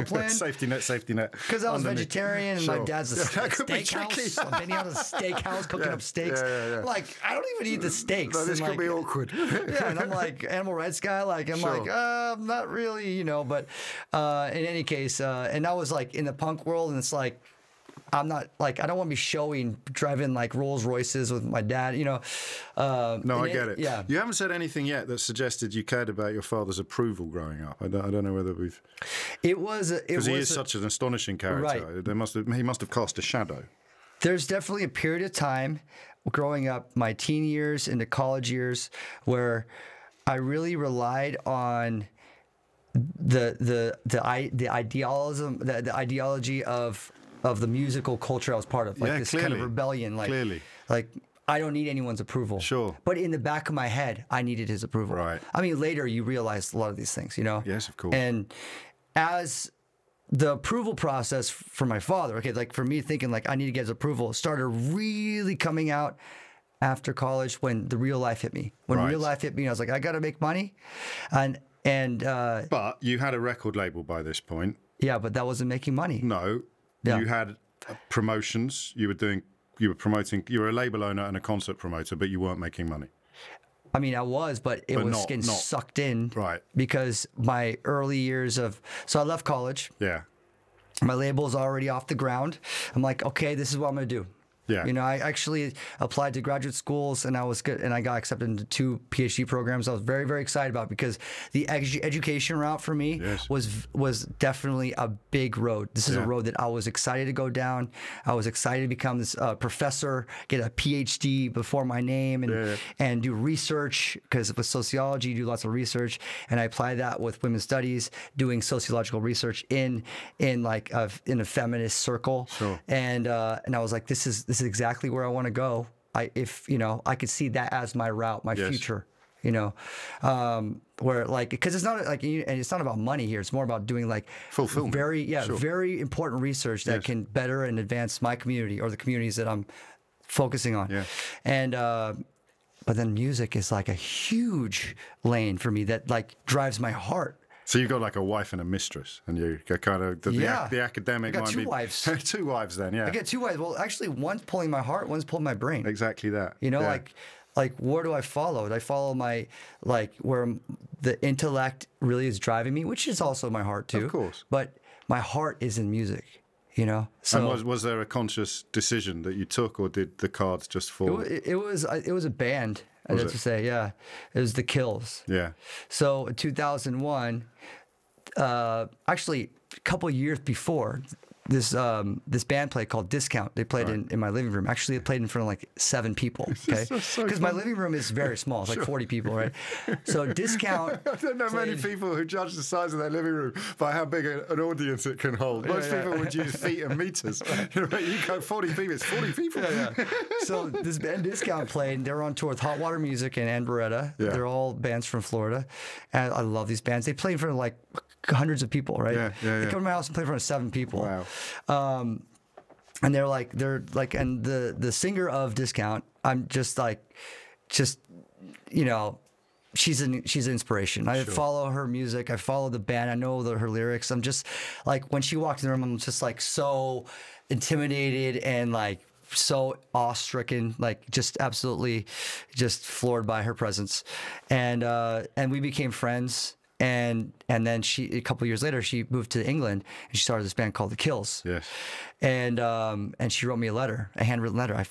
Speaker 2: plan.
Speaker 1: Safety net.
Speaker 2: Because I was vegetarian and my dad's a steakhouse. Benihana's a steakhouse cooking up steaks.
Speaker 1: Yeah.
Speaker 2: Like, I don't even eat the steaks.
Speaker 1: No, this could be awkward.
Speaker 2: Yeah, and I'm like, animal rights guy. Like, I'm like, I'm not really, But in any case, and I was like in the punk world, and it's like, I'm not like, I don't want to be showing driving like Rolls Royces with my dad, No,
Speaker 1: I get it.
Speaker 2: Yeah.
Speaker 1: You haven't said anything yet that suggested you cared about your father's approval growing up. I don't know whether we've. Because he is such an astonishing character. Right. He must have cast a shadow.
Speaker 2: There's definitely a period of time growing up, my teen years into college years, where I really relied on the ideology of the musical culture I was part of, like this kind of rebellion, like I don't need anyone's approval.
Speaker 1: Sure.
Speaker 2: But in the back of my head, I needed his approval.
Speaker 1: Right.
Speaker 2: I mean, later you realize a lot of these things,
Speaker 1: Yes, of course.
Speaker 2: And as the approval process for my father, okay, like for me thinking like I need to get his approval, started really coming out after college when the real life hit me. When real life hit me, I was like, I got to make money, and
Speaker 1: but you had a record label by this point.
Speaker 2: Yeah, but that wasn't making money.
Speaker 1: No. Yeah. You had promotions. You were promoting. You were a label owner and a concert promoter, but you weren't making money.
Speaker 2: I mean, I was, but it was getting sucked in.
Speaker 1: Right.
Speaker 2: Because my early years so I left college.
Speaker 1: Yeah.
Speaker 2: My label's already off the ground. I'm like, okay, this is what I'm going to do.
Speaker 1: Yeah.
Speaker 2: I actually applied to graduate schools, and I was good, and I got accepted into 2 PhD programs. I was very, very excited about, because the education route for me was definitely a big road. This is a road that I was excited to go down. I was excited to become this professor, get a PhD before my name, and do research, because with sociology, you do lots of research, and I applied that with women's studies, doing sociological research in a feminist circle, and I was like, this is exactly where I want to go. I could see that as my route, my future. Where because it's not like, and it's not about money here. It's more about doing like
Speaker 1: fulfillment.
Speaker 2: Very important research that can better and advance my community or the communities that I'm focusing on. Yeah. And but then music is like a huge lane for me that like drives my heart.
Speaker 1: So you've got like a wife and a mistress, and you kind of the academic.
Speaker 2: I got 2 wives.
Speaker 1: 2 wives, then, yeah.
Speaker 2: I got 2 wives. Well, actually, one's pulling my heart, one's pulling my brain.
Speaker 1: Exactly that.
Speaker 2: Like where do I follow? Do I follow my where the intellect really is driving me, which is also my heart too.
Speaker 1: Of course.
Speaker 2: But my heart is in music. So
Speaker 1: and was there a conscious decision that you took, or did the cards just fall?
Speaker 2: It was a band. I have to say, yeah, it was the Kills.
Speaker 1: Yeah.
Speaker 2: So in 2001, actually a couple of years before, this band played called Discount. They played in my living room. Actually, they played in front of like 7 people. Okay, because my living room is very small. It's like 40 people, right? So Discount.
Speaker 1: I don't know many people who judge the size of their living room by how big an audience it can hold. Most people would use feet and meters. You go 40 people. It's 40 people.
Speaker 2: So this band Discount played. And they were on tour with Hot Water Music and Beretta. Yeah. They're all bands from Florida, and I love these bands. They play in front of like hundreds of people, right? They come to my house and play in front of 7 people.
Speaker 1: Wow.
Speaker 2: And they're like, and the singer of Discount, I'm just she's an inspiration. I follow her music. I follow the band. I know her lyrics. I'm just like, when she walks in the room, I'm just like so intimidated and like so awestricken, like just absolutely just floored by her presence. And we became friends. And then a couple of years later, she moved to England and she started this band called The Kills.
Speaker 1: Yes.
Speaker 2: And she wrote me a handwritten letter.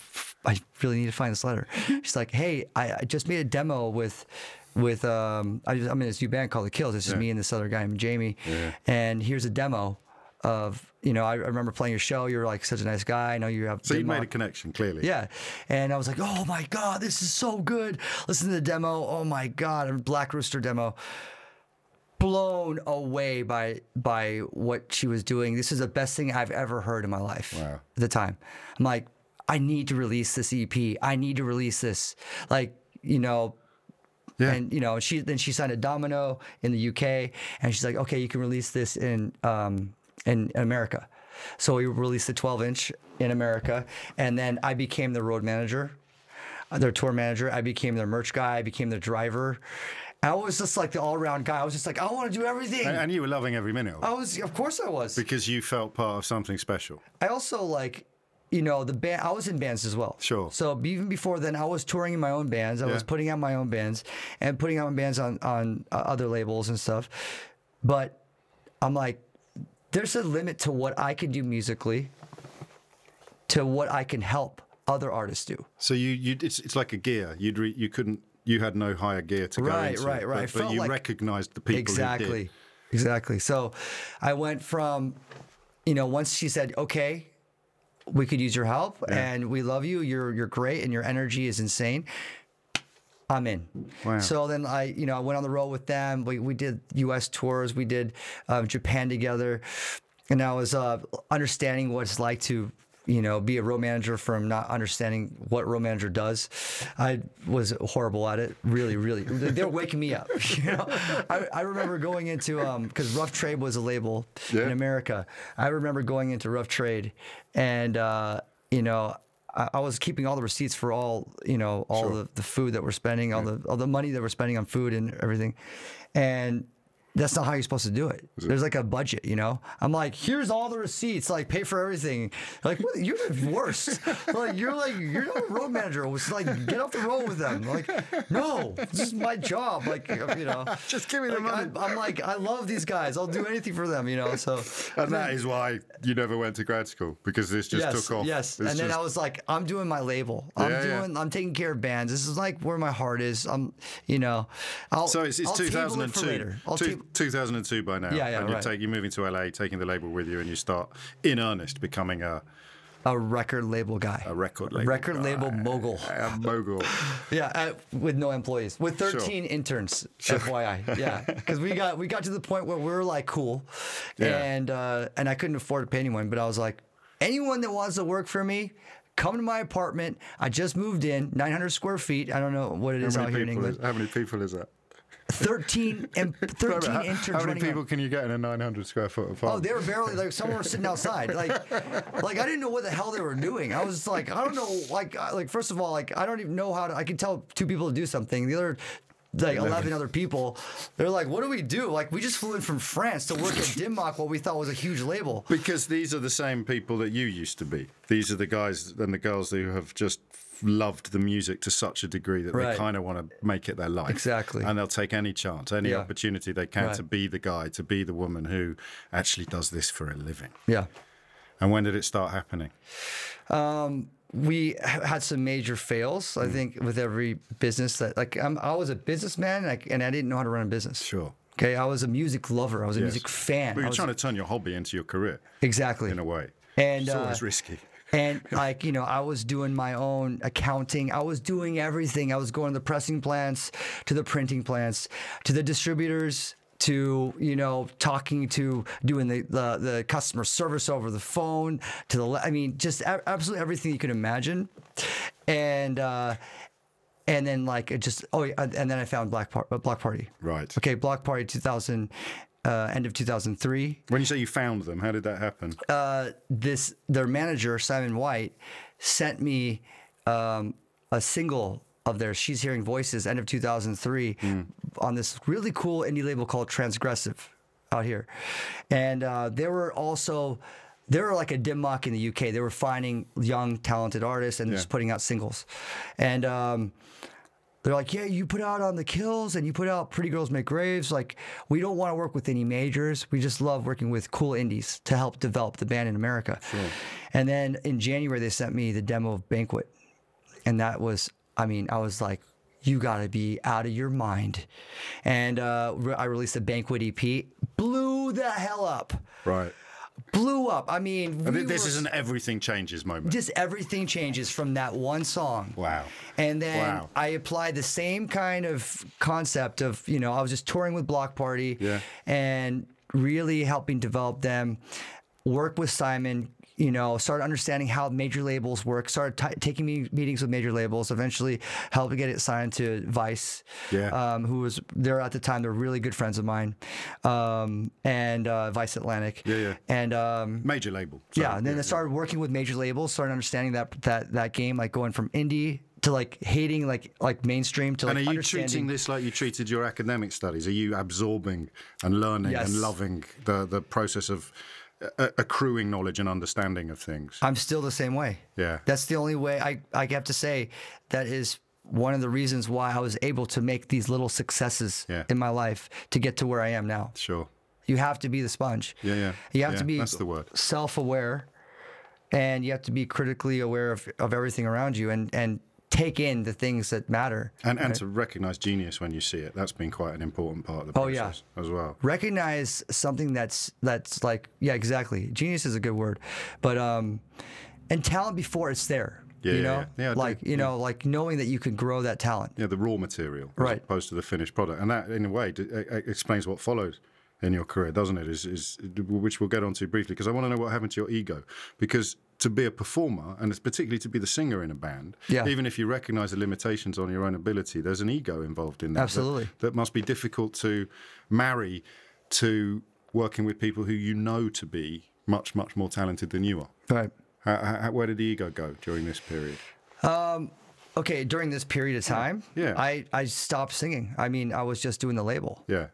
Speaker 2: I really need to find this letter. She's like, hey, I just made a demo with I'm in this new band called The Kills. This is me and this other guy named Jamie. Yeah. And here's a demo of, I remember playing your show. You're like such a nice guy. I know you have.
Speaker 1: So you made a connection, clearly.
Speaker 2: Yeah. And I was like, oh my God, this is so good. Listen to the demo. Oh my God, a Black Rooster demo. Blown away by what she was doing. This is the best thing I've ever heard in my life.
Speaker 1: Wow.
Speaker 2: At the time. I'm like, I need to release this EP. I need to release this. Like, you know,
Speaker 1: Yeah.
Speaker 2: and, you know, she signed a Domino in the UK, and she's like, okay, you can release this in America. So we released the 12-inch in America, and then I became the road manager, their tour manager. I became their merch guy. I became their driver. I was just like the all-around guy. I was just like, I want to do everything.
Speaker 1: And you were loving every minute of it.
Speaker 2: Of course I was.
Speaker 1: Because you felt part of something special.
Speaker 2: I also like, you know, the band. I was in bands as well.
Speaker 1: Sure.
Speaker 2: So even before then, I was touring in my own bands. I was putting out my own bands and putting out my bands on other labels and stuff. But I'm like, there's a limit to what I can do musically, to what I can help other artists do.
Speaker 1: So it's like a gear. You had no higher gear to go into.
Speaker 2: Right.
Speaker 1: But you recognized the people who did.
Speaker 2: Exactly. So I went from, you know, once she said, okay, we could use your help and we love you. You're great and your energy is insane. I'm in.
Speaker 1: Wow.
Speaker 2: So then I went on the road with them. We did U.S. tours. We did Japan together. And I was understanding what it's like to, you know, be a road manager from not understanding what road manager does. I was horrible at it. Really, really. They were waking me up. You know, I remember going into because Rough Trade was a label in America. I remember going into Rough Trade, and you know, I was keeping all the receipts for all the food that we're spending, all the money that we're spending on food and everything, and that's not how you're supposed to do it. There's like a budget, you know. I'm like, here's all the receipts, like pay for everything. Like, what? You're the worst. You're not a road manager. It's like, get off the road with them. Like, no, this is my job. Like, you know,
Speaker 1: just give me the money.
Speaker 2: I'm like, I love these guys. I'll do anything for them, you know. So,
Speaker 1: and that is why you never went to grad school, because this just took off.
Speaker 2: Yes, and then I was like, I'm doing my label. I'm taking care of bands. This is like where my heart is. You know,
Speaker 1: so it's 2002. 2002 by now. And you're moving to LA, taking the label with you, and you start in earnest becoming a
Speaker 2: record label guy.
Speaker 1: A record label
Speaker 2: mogul.
Speaker 1: A mogul.
Speaker 2: With no employees, with 13 interns. FYI, because we got to the point where we were like cool, and I couldn't afford to pay anyone, but I was like, anyone that wants to work for me, come to my apartment. I just moved in, 900 square feet. I don't know what it is out here in England.
Speaker 1: How many people is that?
Speaker 2: 13 interns.
Speaker 1: How many people can you get in a 900 square foot apartment?
Speaker 2: Oh, they were barely, like, someone was sitting outside. Like I didn't know what the hell they were doing. I was like, I don't know. Like first of all, like, I don't even know how to, I can tell two people to do something. The other, like 11 other people, they're like, what do we do? Like, we just flew in from France to work at Dimmock, what we thought was a huge label.
Speaker 1: Because these are the same people that you used to be. These are the guys and the girls who have just loved the music to such a degree that they kind of want to make it their life.
Speaker 2: Exactly.
Speaker 1: And they'll take any chance, any opportunity they can to be the guy, to be the woman who actually does this for a living. Yeah. And when did it start happening?
Speaker 2: We had some major fails, I think, with every business that, like, I was a businessman and I didn't know how to run a business.
Speaker 1: Sure.
Speaker 2: Okay, I was a music lover. I was a music fan.
Speaker 1: But you're trying to turn your hobby into your career.
Speaker 2: Exactly.
Speaker 1: In a way.
Speaker 2: And
Speaker 1: it's always risky.
Speaker 2: And, like, you know, I was doing my own accounting. I was doing everything. I was going to the pressing plants, to the printing plants, to the distributors, to, you know, talking to, doing the customer service over the phone, to I mean, just absolutely everything you could imagine. And then, like, it just, and then I found Block Party.
Speaker 1: Right.
Speaker 2: Okay, Block Party 2000. End of 2003.
Speaker 1: When you say you found them, how did that happen?
Speaker 2: Their manager, Simon White, sent me a single of theirs, She's Hearing Voices, end of 2003, on this really cool indie label called Transgressive out here. And they were like a Dimmock in the UK. They were finding young, talented artists and just putting out singles. And they're like, yeah, you put out On the Kills and you put out Pretty Girls Make Graves. Like, we don't want to work with any majors. We just love working with cool indies to help develop the band in America. Sure. And then in January, they sent me the demo of Banquet. And that was, I mean, I was like, you got to be out of your mind. And I released a Banquet EP. Blew the hell up.
Speaker 1: Right.
Speaker 2: Blew up. I mean,
Speaker 1: this is an everything changes moment.
Speaker 2: Just everything changes from that one song.
Speaker 1: Wow.
Speaker 2: And then I applied the same kind of concept of, you know, I was just touring with Block Party and really helping develop them, work with Simon, you know, started understanding how major labels work, started taking meetings with major labels, eventually helped get it signed to Vice, who was there at the time. They're really good friends of mine, and Vice Atlantic. And
Speaker 1: major label.
Speaker 2: And then I started working with major labels, started understanding that game, like going from indie to like hating like mainstream to like
Speaker 1: understanding. And are you
Speaker 2: understanding.
Speaker 1: treating this like you treated your academic studies? Are you absorbing and learning and loving the process of accruing knowledge and understanding of things?
Speaker 2: I'm still the same way.
Speaker 1: Yeah.
Speaker 2: That's the only way I have to say that is one of the reasons why I was able to make these little successes in my life to get to where I am now.
Speaker 1: Sure.
Speaker 2: You have to be the sponge.
Speaker 1: You
Speaker 2: have to be
Speaker 1: that's the word.
Speaker 2: Self-aware, and you have to be critically aware of everything around you and take in the things that matter.
Speaker 1: And to recognize genius when you see it. That's been quite an important part of the process as well.
Speaker 2: Recognize something that's like, exactly. Genius is a good word. But and talent before it's there. You know, like knowing that you can grow that talent.
Speaker 1: Yeah, the raw material as opposed to the finished product. And that, in a way, explains what follows in your career, doesn't it? Is which we'll get onto briefly, because I want to know what happened to your ego. Because to be a performer, and it's particularly to be the singer in a band, even if you recognise the limitations on your own ability, there's an ego involved in that.
Speaker 2: Absolutely.
Speaker 1: That must be difficult to marry to working with people who you know to be much, much more talented than you are.
Speaker 2: Right.
Speaker 1: Where did the ego go during this period?
Speaker 2: Okay, during this period of time, I stopped singing. I mean, I was just doing the label.
Speaker 1: Yeah.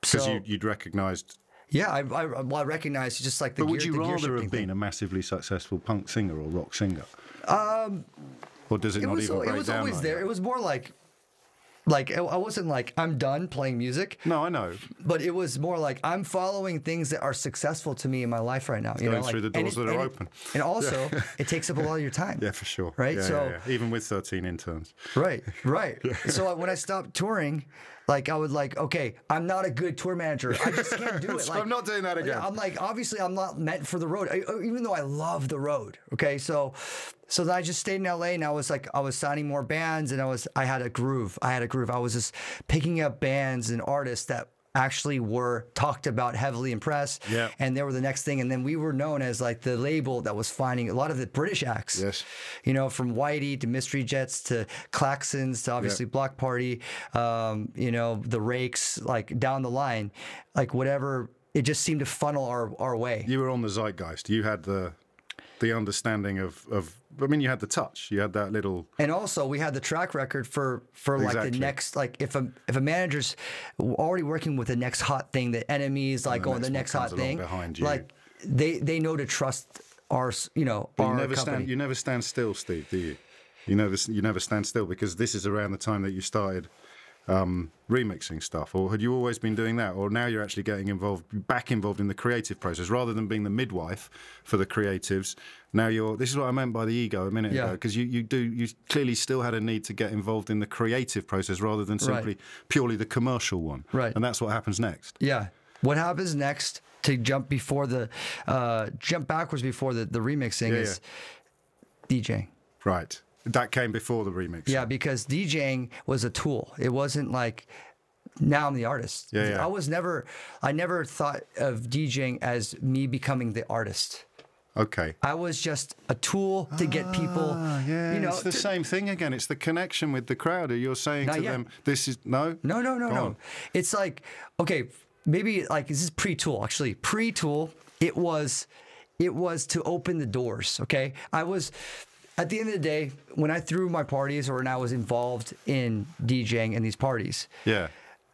Speaker 1: Because you'd recognised...
Speaker 2: Yeah, I recognized just like the
Speaker 1: But
Speaker 2: gear,
Speaker 1: would you rather have been
Speaker 2: thing.
Speaker 1: a massively successful punk singer or rock singer? Or does it not even break down?
Speaker 2: It was always there. It was more like I wasn't like, I'm done playing music.
Speaker 1: No, I know.
Speaker 2: But it was more like, I'm following things that are successful to me in my life right now. You know,
Speaker 1: through the doors that are open.
Speaker 2: And also, it takes up a lot of your time.
Speaker 1: Yeah, for sure.
Speaker 2: Right?
Speaker 1: Even with 13 interns.
Speaker 2: Right. So when I stopped touring, like I would like, okay, I'm not a good tour manager. I just can't do it.
Speaker 1: So
Speaker 2: like,
Speaker 1: I'm not doing that again.
Speaker 2: I'm like, obviously, I'm not meant for the road, even though I love the road. Okay, so then I just stayed in LA, and I was signing more bands, and I had a groove. I was just picking up bands and artists that actually were talked about heavily in press, and they were the next thing. And then we were known as like the label that was finding a lot of the British acts. Yes, you know, from Whitey to Mystery Jets to Klaxons to obviously Block Party, you know, the Rakes, like down the line, like whatever. It just seemed to funnel our way.
Speaker 1: You were on the zeitgeist. You had the understanding of. I mean, you had the touch. You had that little.
Speaker 2: And also, we had the track record for like the next, like if a manager's already working with the next hot thing, the enemies like the next hot thing,
Speaker 1: behind you.
Speaker 2: Like they know to trust our, you know,
Speaker 1: but
Speaker 2: our company.
Speaker 1: You never stand still, Steve, do you? You never stand still, because this is around the time that you started remixing stuff. Or had you always been doing that? Or now you're actually getting back involved in the creative process rather than being the midwife for the creatives. Now this is what I meant by the ego a minute ago, because you clearly still had a need to get involved in the creative process rather than simply purely the commercial one. Right. And that's what happens next.
Speaker 2: Yeah. What happens next, to jump backwards before the remixing, is DJing.
Speaker 1: Right. That came before the remix.
Speaker 2: Yeah, because DJing was a tool. It wasn't like, now I'm the artist. Yeah. I never thought of DJing as me becoming the artist.
Speaker 1: Okay.
Speaker 2: I was just a tool to get people.
Speaker 1: Yeah,
Speaker 2: you know,
Speaker 1: it's the same thing again. It's the connection with the crowd. You're saying to them, "This is no."
Speaker 2: It's like, okay, maybe like, this is pre-tool. Actually, pre-tool, it was to open the doors. Okay, at the end of the day, when I threw my parties or when I was involved in DJing in these parties,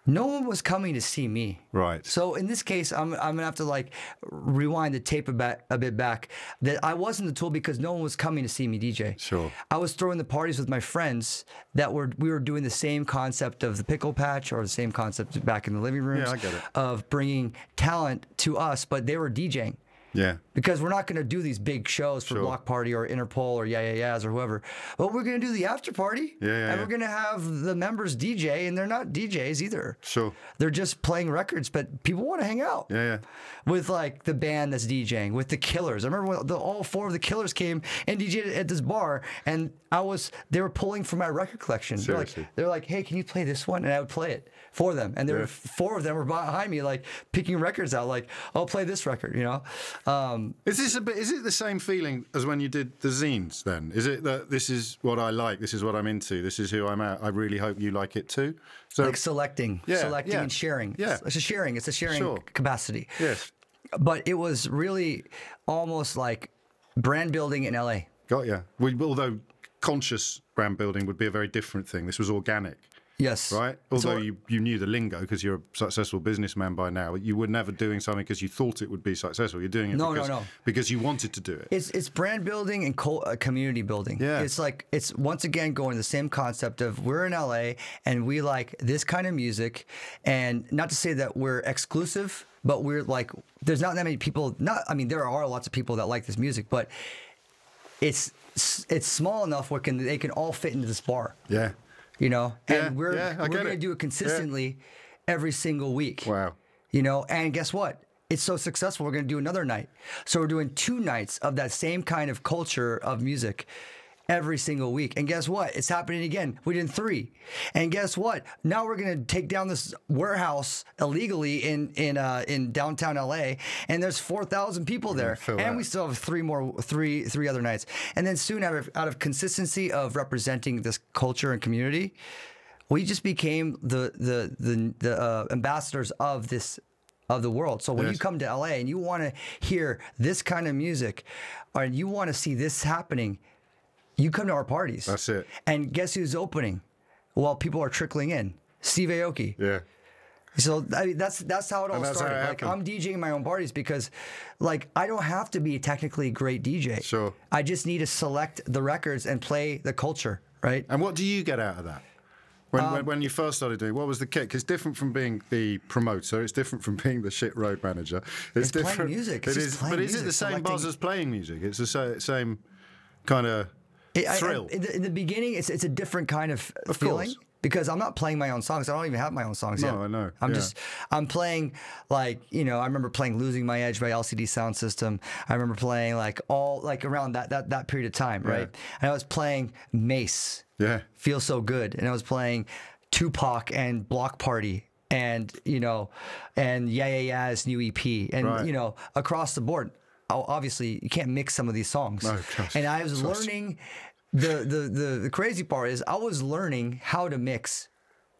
Speaker 2: no one was coming to see me.
Speaker 1: Right.
Speaker 2: So in this case, I'm gonna have to like rewind the tape a bit back. That I wasn't the tool because no one was coming to see me DJ.
Speaker 1: Sure.
Speaker 2: I was throwing the parties with my friends we were doing the same concept of the pickle patch, or the same concept back in the living rooms.
Speaker 1: Yeah, I get it.
Speaker 2: Of bringing talent to us, but they were DJing.
Speaker 1: Yeah.
Speaker 2: Because we're not going to do these big shows for Block Party or Interpol or Yeah Yeah Yeahs or whoever. But we're going to do the after party. And we're going to have the members DJ, and they're not DJs either. Sure. They're just playing records, but people want to hang out. With like the band that's DJing, with the Killers. I remember when all four of the Killers came and DJed at this bar, and they were pulling from my record collection. They're like, hey, can you play this one? And I would play it for them. And there were four of them were behind me, like picking records out, like, I'll play this record, you know?
Speaker 1: Is it the same feeling as when you did the zines then? Is it that this is what I like, this is what I'm into, this is who I'm at, I really hope you like it too? So,
Speaker 2: like selecting and sharing.
Speaker 1: Yeah.
Speaker 2: It's a sharing
Speaker 1: Sure.
Speaker 2: capacity.
Speaker 1: Yes.
Speaker 2: But it was really almost like brand building in LA.
Speaker 1: Got ya. Although conscious brand building would be a very different thing. This was organic.
Speaker 2: Yes.
Speaker 1: Right? Although you knew the lingo because you're a successful businessman by now, you were never doing something because you thought it would be successful. You're doing it because you wanted to do it.
Speaker 2: It's brand building and community building.
Speaker 1: Yeah.
Speaker 2: It's once again going to the same concept of we're in LA and we like this kind of music, and not to say that we're exclusive, but we're like, there's not that many people, there are lots of people that like this music, but it's small enough where they can all fit into this bar.
Speaker 1: Yeah.
Speaker 2: You know, and we're going to
Speaker 1: it.
Speaker 2: do it consistently every single week.
Speaker 1: Wow.
Speaker 2: You know, and guess what? It's so successful, we're going to do another night. So we're doing 2 nights of that same kind of culture of music every single week. And guess what? It's happening again. We did 3. And guess what? Now we're going to take down this warehouse illegally in downtown LA, and there's 4,000 people there. And we still have 3 other nights. And then soon, out of consistency of representing this culture and community, we just became the ambassadors of the world. So when you come to LA and you want to hear this kind of music, or you want to see this happening, you come to our parties.
Speaker 1: That's it.
Speaker 2: And guess who's opening? Well, people are trickling in. Steve Aoki.
Speaker 1: Yeah.
Speaker 2: So that's how it all started. Like, I'm DJing my own parties because, like, I don't have to be a technically great DJ.
Speaker 1: Sure.
Speaker 2: I just need to select the records and play the culture, right?
Speaker 1: And what do you get out of that? When you first started doing, what was the kick? Because it's different from being the promoter. It's different from being the shit road manager. It's different.
Speaker 2: Playing music.
Speaker 1: But is it the same buzz as playing music? It's the same kind of thrill.
Speaker 2: In the beginning, it's a different kind of feeling.
Speaker 1: Course.
Speaker 2: Because I'm not playing my own songs. I don't even have my own songs yet.
Speaker 1: No, I know.
Speaker 2: I'm playing, like, you know, I remember playing Losing My Edge by LCD Sound System. I remember playing around that period of time, right? And I was playing Mace.
Speaker 1: Yeah.
Speaker 2: Feel So Good. And I was playing Tupac and Block Party and, you know, and Yeah Yeah's new EP. And, you know, across the board. Obviously, you can't mix some of these songs.
Speaker 1: No,
Speaker 2: and I was learning... The crazy part is I was learning how to mix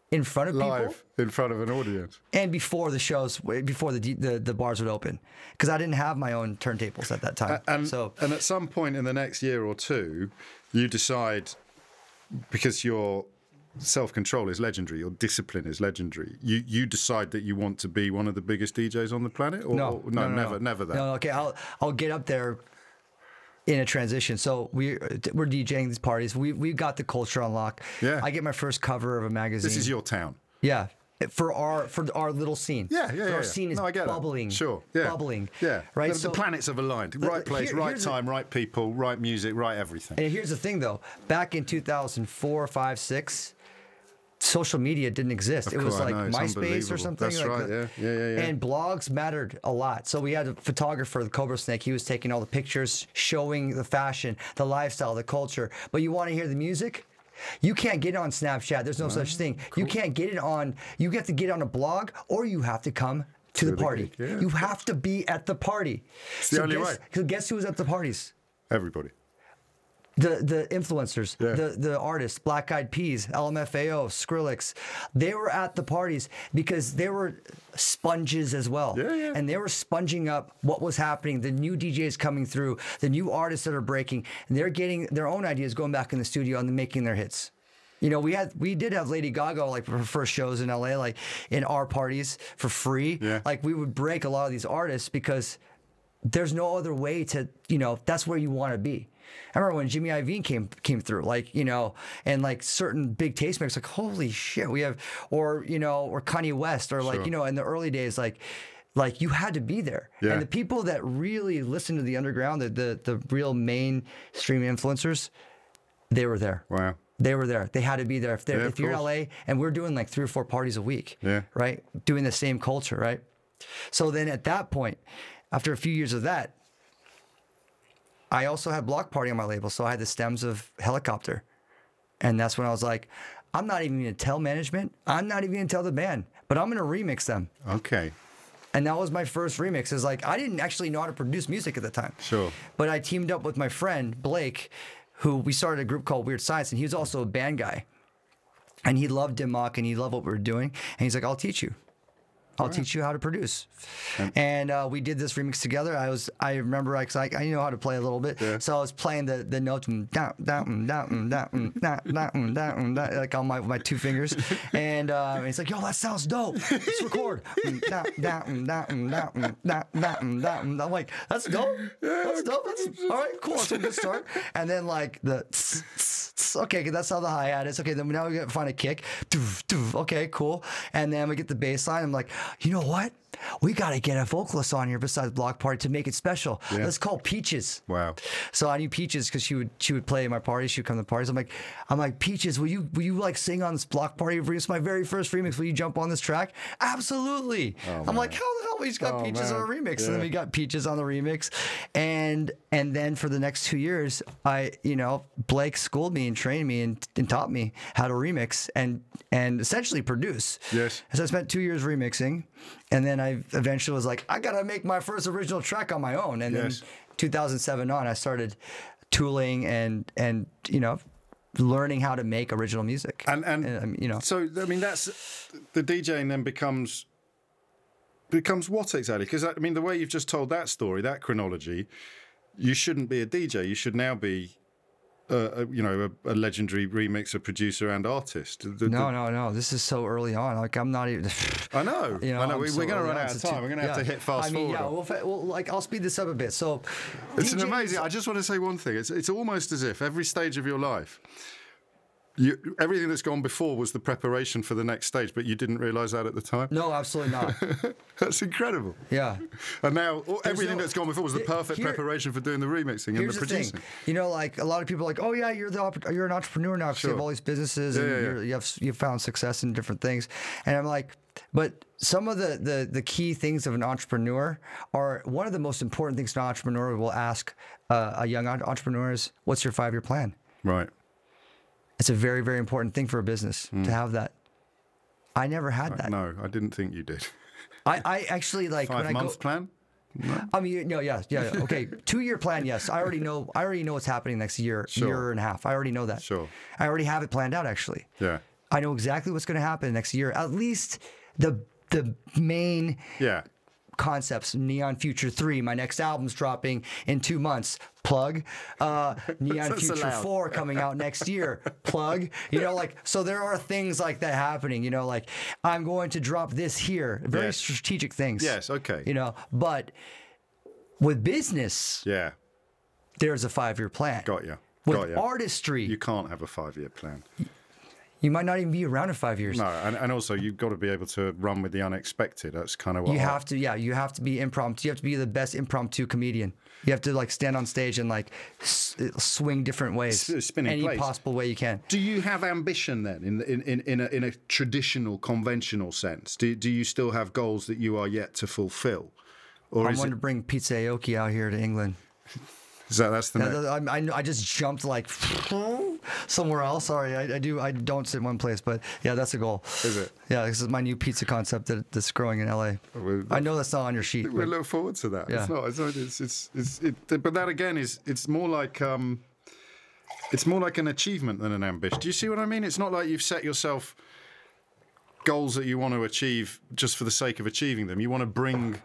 Speaker 2: in front of people,
Speaker 1: in front of an audience,
Speaker 2: and before the shows, before the bars would open, because I didn't have my own turntables at that time.
Speaker 1: And at some point in the next year or two, you decide, because your self-control is legendary, your discipline is legendary. You decide that you want to be one of the biggest DJs on the planet, or
Speaker 2: no,
Speaker 1: never that.
Speaker 2: No, okay, I'll get up there in a transition. So we're DJing these parties. We got the culture on lock.
Speaker 1: Yeah.
Speaker 2: I get my first cover of a magazine.
Speaker 1: This is your town.
Speaker 2: Yeah. For our little scene. Our scene is bubbling.
Speaker 1: Sure. Yeah.
Speaker 2: Bubbling.
Speaker 1: Yeah.
Speaker 2: Right.
Speaker 1: The planets have aligned. Right place, right time, right people, right music, right everything.
Speaker 2: And here's the thing, though. Back in 2004, 5, 6, social media didn't exist. It was like MySpace or something.
Speaker 1: That's right. Yeah.
Speaker 2: And blogs mattered a lot. So we had a photographer, the Cobra Snake. He was taking all the pictures, showing the fashion, the lifestyle, the culture. But you want to hear the music? You can't get it on Snapchat. There's no such thing. Cool. You can't get it on. You have to get it on a blog, or you have to come to the party. Yeah. You have to be at the party.
Speaker 1: It's the only way.
Speaker 2: So guess who was at the parties?
Speaker 1: Everybody.
Speaker 2: The influencers, the artists, Black Eyed Peas, LMFAO, Skrillex, they were at the parties because they were sponges as well.
Speaker 1: Yeah.
Speaker 2: And they were sponging up what was happening, the new DJs coming through, the new artists that are breaking, and they're getting their own ideas going back in the studio and making their hits. You know, we did have Lady Gaga, like, for her first shows in LA, like in our parties for free.
Speaker 1: Yeah.
Speaker 2: Like, we would break a lot of these artists because there's no other way to, you know, that's where you want to be. I remember when Jimmy Iovine came through, like, you know, and like certain big tastemakers, like, holy shit, we have, or, you know, or Kanye West, or like, you know, in the early days, like you had to be there.
Speaker 1: Yeah.
Speaker 2: And the people that really listen to the underground, the real mainstream influencers, they were there.
Speaker 1: Wow.
Speaker 2: They were there. They had to be there. If you're in LA, and we're doing like 3 or 4 parties a week, right? Doing the same culture, right? So then at that point, after a few years of that, I also had Block Party on my label, so I had the stems of Helicopter. And that's when I was like, I'm not even going to tell management. I'm not even going to tell the band, but I'm going to remix them.
Speaker 1: Okay.
Speaker 2: And that was my first remix. Is like I didn't actually know how to produce music at the time.
Speaker 1: Sure.
Speaker 2: But I teamed up with my friend Blake, who we started a group called Weird Science, and he was also a band guy. And he loved Dimmock and he loved what we were doing. And he's like, I'll teach you. I'll teach you how to produce. And we did this remix together. I remember I know how to play a little bit. Yeah. So I was playing the notes like on my 2 fingers. And it's like, yo, that sounds dope. Let's record. I'm like, that's dope. That's dope. All right, cool. That's a good start. And then like the okay, that's how the hi-hat is. Okay, then now we got to find a kick. Okay, cool. And then we get the bass line. I'm like, you know what? We got to get a vocalist on here besides Block Party to make it special. Yeah. Let's call Peaches. Wow. So I knew Peaches because she would play at my party. She would come to the parties. I'm like, Peaches, will you like sing on this Block Party? It's my very first remix. Will you jump on this track? Absolutely. Oh, I'm like, how the hell we just got Peaches on a remix? Yeah. And then we got Peaches on the remix. And then for the next 2 years, Blake schooled me and trained me and taught me how to remix and essentially produce. Yes. So I spent 2 years remixing. And then I eventually was like, I got to make my first original track on my own. And then 2007 on, I started tooling and learning how to make original music. And
Speaker 1: so, I mean, that's the DJing then becomes what exactly? Because, I mean, the way you've just told that story, that chronology, you shouldn't be a DJ. You should now be a legendary remixer, producer, and artist. No.
Speaker 2: This is so early on. Like I'm not even.
Speaker 1: I know. We're going to run out of time. We're going to have to hit fast forward.
Speaker 2: I'll speed this up a bit. So
Speaker 1: it's an amazing. I just want to say one thing. It's almost as if every stage of your life, everything that's gone before was the preparation for the next stage, but you didn't realise that at the time.
Speaker 2: No, absolutely not.
Speaker 1: That's incredible.
Speaker 2: Yeah.
Speaker 1: And now everything that's gone before was the perfect preparation for doing the remixing and the producing.
Speaker 2: Thing. Like a lot of people are like, oh yeah, you're an entrepreneur now because you have all these businesses and you've found success in different things. And I'm like, but some of the key things of an entrepreneur are one of the most important things an entrepreneur will ask a young entrepreneur is, what's your 5-year plan?
Speaker 1: Right.
Speaker 2: It's a very, very important thing for a business to have that. I never had that.
Speaker 1: No, I didn't think you did.
Speaker 2: I actually like
Speaker 1: 5-month plan.
Speaker 2: No. I mean, yeah. Okay, 2-year plan. Yes, I already know what's happening next year and a half. I already know that.
Speaker 1: Sure.
Speaker 2: I already have it planned out. Actually.
Speaker 1: Yeah.
Speaker 2: I know exactly what's going to happen next year. At least the main. Yeah. Concepts. Neon Future 3, my next album's dropping in 2 months. Plug. Neon Future 4 coming out next year. Plug. So there are things like that happening. Like I'm going to drop this here. Very strategic things.
Speaker 1: Yes. Okay.
Speaker 2: But with business, there's a 5-year plan.
Speaker 1: Got you.
Speaker 2: With artistry,
Speaker 1: you can't have a 5-year plan.
Speaker 2: You might not even be around in 5 years.
Speaker 1: No, and also you've got to be able to run with the unexpected. That's kind of what
Speaker 2: you have to. Yeah, you have to be impromptu. You have to be the best impromptu comedian. You have to like stand on stage and like swing different ways,
Speaker 1: spinning
Speaker 2: any
Speaker 1: plates.
Speaker 2: Possible way you can.
Speaker 1: Do you have ambition then in a traditional, conventional sense? Do you still have goals that you are yet to fulfill?
Speaker 2: Or I want to bring Pizza Aoki out here to England.
Speaker 1: That's the
Speaker 2: I just jumped like somewhere else. Sorry, I don't sit in one place, but yeah, that's a goal.
Speaker 1: Is it?
Speaker 2: Yeah, this is my new pizza concept that's growing in LA. I know that's not on your sheet.
Speaker 1: We look forward to that. Yeah. But that again it's more like an achievement than an ambition. Do you see what I mean? It's not like you've set yourself goals that you want to achieve just for the sake of achieving them. You want to bring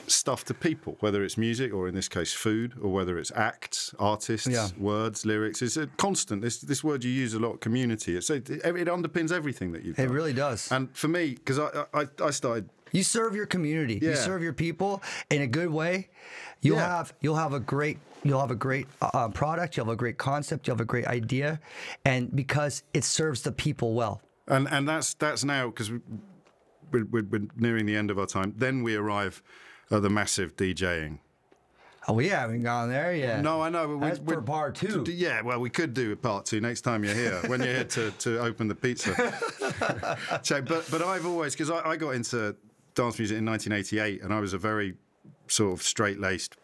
Speaker 1: stuff to people, whether it's music or in this case food, or whether it's acts, artists, words, lyrics. It's a constant. This word you use a lot, community. It underpins everything that you've done.
Speaker 2: It really does.
Speaker 1: And for me, because I started.
Speaker 2: You serve your community. Yeah. You serve your people in a good way. You'll have a great product. You'll have a great concept. You'll have a great idea, and because it serves the people well.
Speaker 1: And that's now because we're nearing the end of our time. Then we arrive at the massive DJing.
Speaker 2: Oh, we haven't gone there yet.
Speaker 1: No, I know.
Speaker 2: That's for part 2.
Speaker 1: Yeah, well, we could do a part 2 next time you're here, when you're here to open the pizza. But I've always, because I got into dance music in 1988, and I was a very sort of straight-laced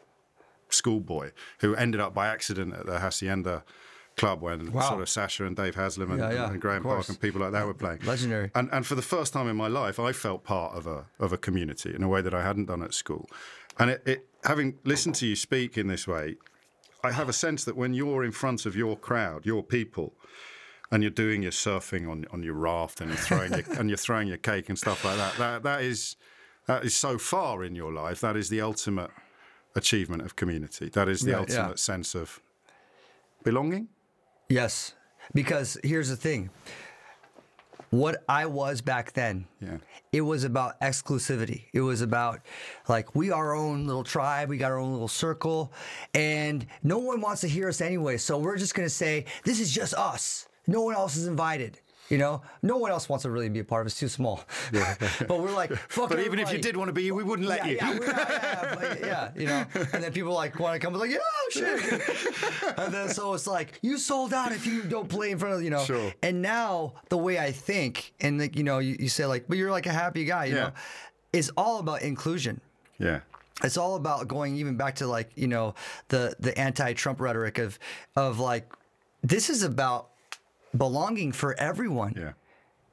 Speaker 1: schoolboy who ended up by accident at the Hacienda club when sort of Sasha and Dave Haslam and Graham Park and people like that were playing.
Speaker 2: Legendary.
Speaker 1: And for the first time in my life, I felt part of a community in a way that I hadn't done at school. And it having listened to you speak in this way, I have a sense that when you're in front of your crowd, your people, and you're doing your surfing on your raft and you're throwing your cake and stuff like that, that is so far in your life. That is the ultimate achievement of community. That is the ultimate sense of belonging.
Speaker 2: Yes, because here's the thing. What I was back then, it was about exclusivity. It was about, like, we are our own little tribe. We got our own little circle. And no one wants to hear us anyway. So we're just going to say, this is just us. No one else is invited. You know, no one else wants to really be a part of it. It's too small. Yeah. But we're like, fuck. But
Speaker 1: even if you did want to be, we wouldn't let you.
Speaker 2: Yeah, you know. And then people like want to come, like, yeah, shit. And then so it's like, you sold out if you don't play in front of, you know.
Speaker 1: Sure.
Speaker 2: And now the way I think, and like, you know, you say like, but you're like a happy guy, you know, it's all about inclusion.
Speaker 1: Yeah.
Speaker 2: It's all about going even back to, like, you know, the anti-Trump rhetoric of like, this is about belonging for everyone.
Speaker 1: Yeah.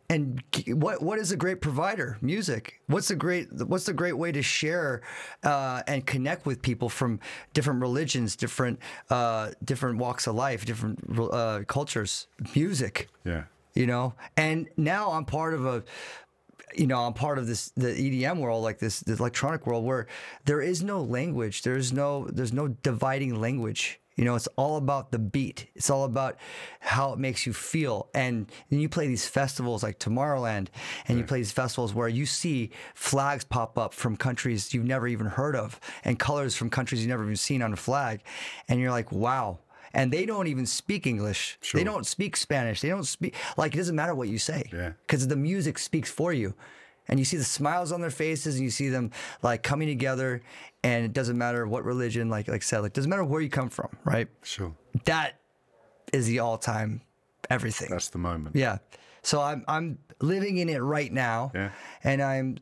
Speaker 2: And what is a great provider? Music. What's the great way to share and connect with people from different religions, different walks of life, different cultures? Music.
Speaker 1: Yeah.
Speaker 2: You know. And now I'm part of this, the EDM world, like this electronic world, where there is no language. There's no dividing language. You know, it's all about the beat. It's all about how it makes you feel. And then you play these festivals like Tomorrowland, and you play these festivals where you see flags pop up from countries you've never even heard of, and colors from countries you've never even seen on a flag. And you're like, wow. And they don't even speak English. Sure. They don't speak Spanish. They don't speak, like, it doesn't matter what you say.
Speaker 1: Yeah.
Speaker 2: Because the music speaks for you. And you see the smiles on their faces, and you see them like coming together, and it doesn't matter what religion, like I said, like, doesn't matter where you come from, right?
Speaker 1: Sure.
Speaker 2: That is the all-time everything.
Speaker 1: That's the moment.
Speaker 2: Yeah. So I'm living in it right now, and I'm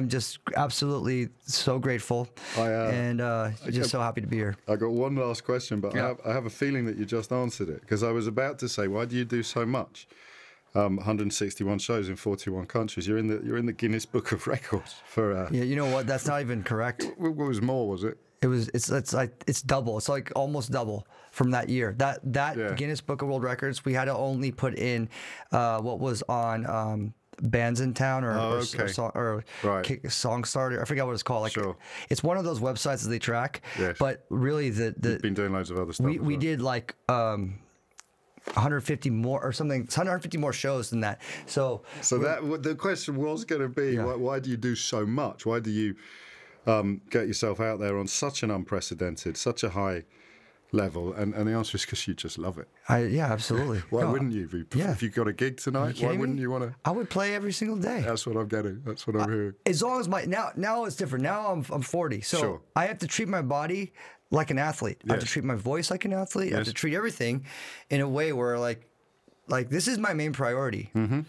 Speaker 2: just absolutely so grateful, and just so happy to be here.
Speaker 1: I got one last question, but I have a feeling that you just answered it, because I was about to say, why do you do so much? 161 shows in 41 countries. You're in the Guinness Book of Records for.
Speaker 2: Yeah, you know what? That's not even correct.
Speaker 1: What was more? Was it?
Speaker 2: It's double. It's like almost double from that year. That Guinness Book of World Records, we had to only put in what was on Bands in Town or Song Starter. I forgot what it's called. Like, it's one of those websites that they track.
Speaker 1: Yes.
Speaker 2: But really,
Speaker 1: You've been doing loads of other stuff.
Speaker 2: We did like 150 more or something. It's 150 more shows than that. So
Speaker 1: that the question was going to be, why do you do so much? Why do you get yourself out there on such an unprecedented, such a high level? And the answer is because you just love it.
Speaker 2: Yeah, absolutely.
Speaker 1: Why wouldn't you? If you got a gig tonight, why wouldn't you want to?
Speaker 2: I would play every single day.
Speaker 1: That's what I'm getting. That's what I'm hearing.
Speaker 2: As long as now it's different. Now I'm 40, so I have to treat my body like an athlete. I have to treat my voice like an athlete. I have to treat everything in a way where like this is my main priority. Mm-hmm.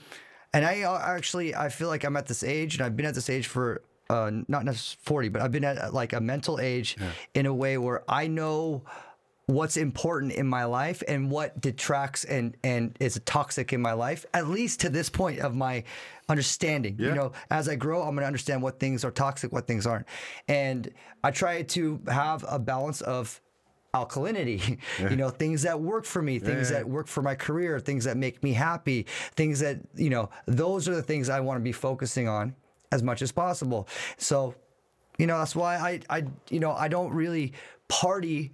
Speaker 2: And I feel like I'm at this age, and I've been at this age for not necessarily 40, but I've been at like a mental age in a way where I know what's important in my life and what detracts and is toxic in my life, at least to this point of my understanding. You know, as I grow, I'm going to understand what things are toxic, what things aren't. And I try to have a balance of alkalinity, you know, things that work for me, things that work for my career, things that make me happy, things that, you know, those are the things I want to be focusing on as much as possible. So, you know, that's why I don't really party.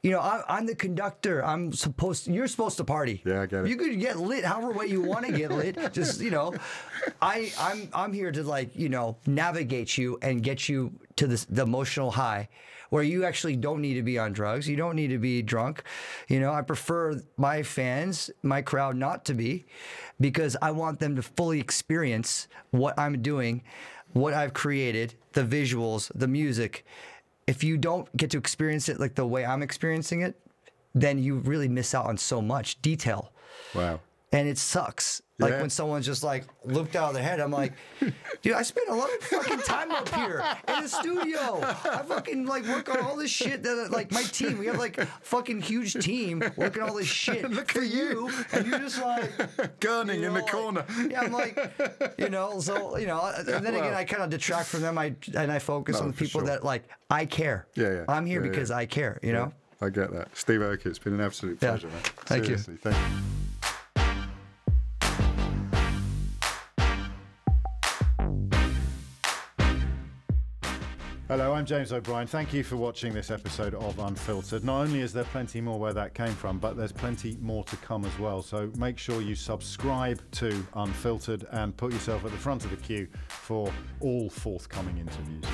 Speaker 2: You know, I'm the conductor. You're supposed to party.
Speaker 1: Yeah, I get it.
Speaker 2: You could get lit however way you want to get lit. Just, you know, I'm here to, like, you know, navigate you and get you to the emotional high where you actually don't need to be on drugs. You don't need to be drunk. You know, I prefer my fans, my crowd, not to be, because I want them to fully experience what I'm doing, what I've created, the visuals, the music. If you don't get to experience it like the way I'm experiencing it, then you really miss out on so much detail.
Speaker 1: Wow.
Speaker 2: And it sucks. Like when someone's just like looked out of their head, I'm like, dude, I spent a lot of fucking time up here in the studio. I fucking like work on all this shit that like my team. We have like a fucking huge team working all this shit for you, and you're just like
Speaker 1: gurning in the corner.
Speaker 2: Yeah, I'm like, so and then again, I kind of detract from them. I focus on the people that like I care.
Speaker 1: Yeah.
Speaker 2: I'm here because I care. You know.
Speaker 1: I get that. Steve Aoki, it's been an absolute pleasure, man.
Speaker 2: Thank you.
Speaker 1: Thank you. Hello, I'm James O'Brien. Thank you for watching this episode of Unfiltered. Not only is there plenty more where that came from, but there's plenty more to come as well. So make sure you subscribe to Unfiltered and put yourself at the front of the queue for all forthcoming interviews.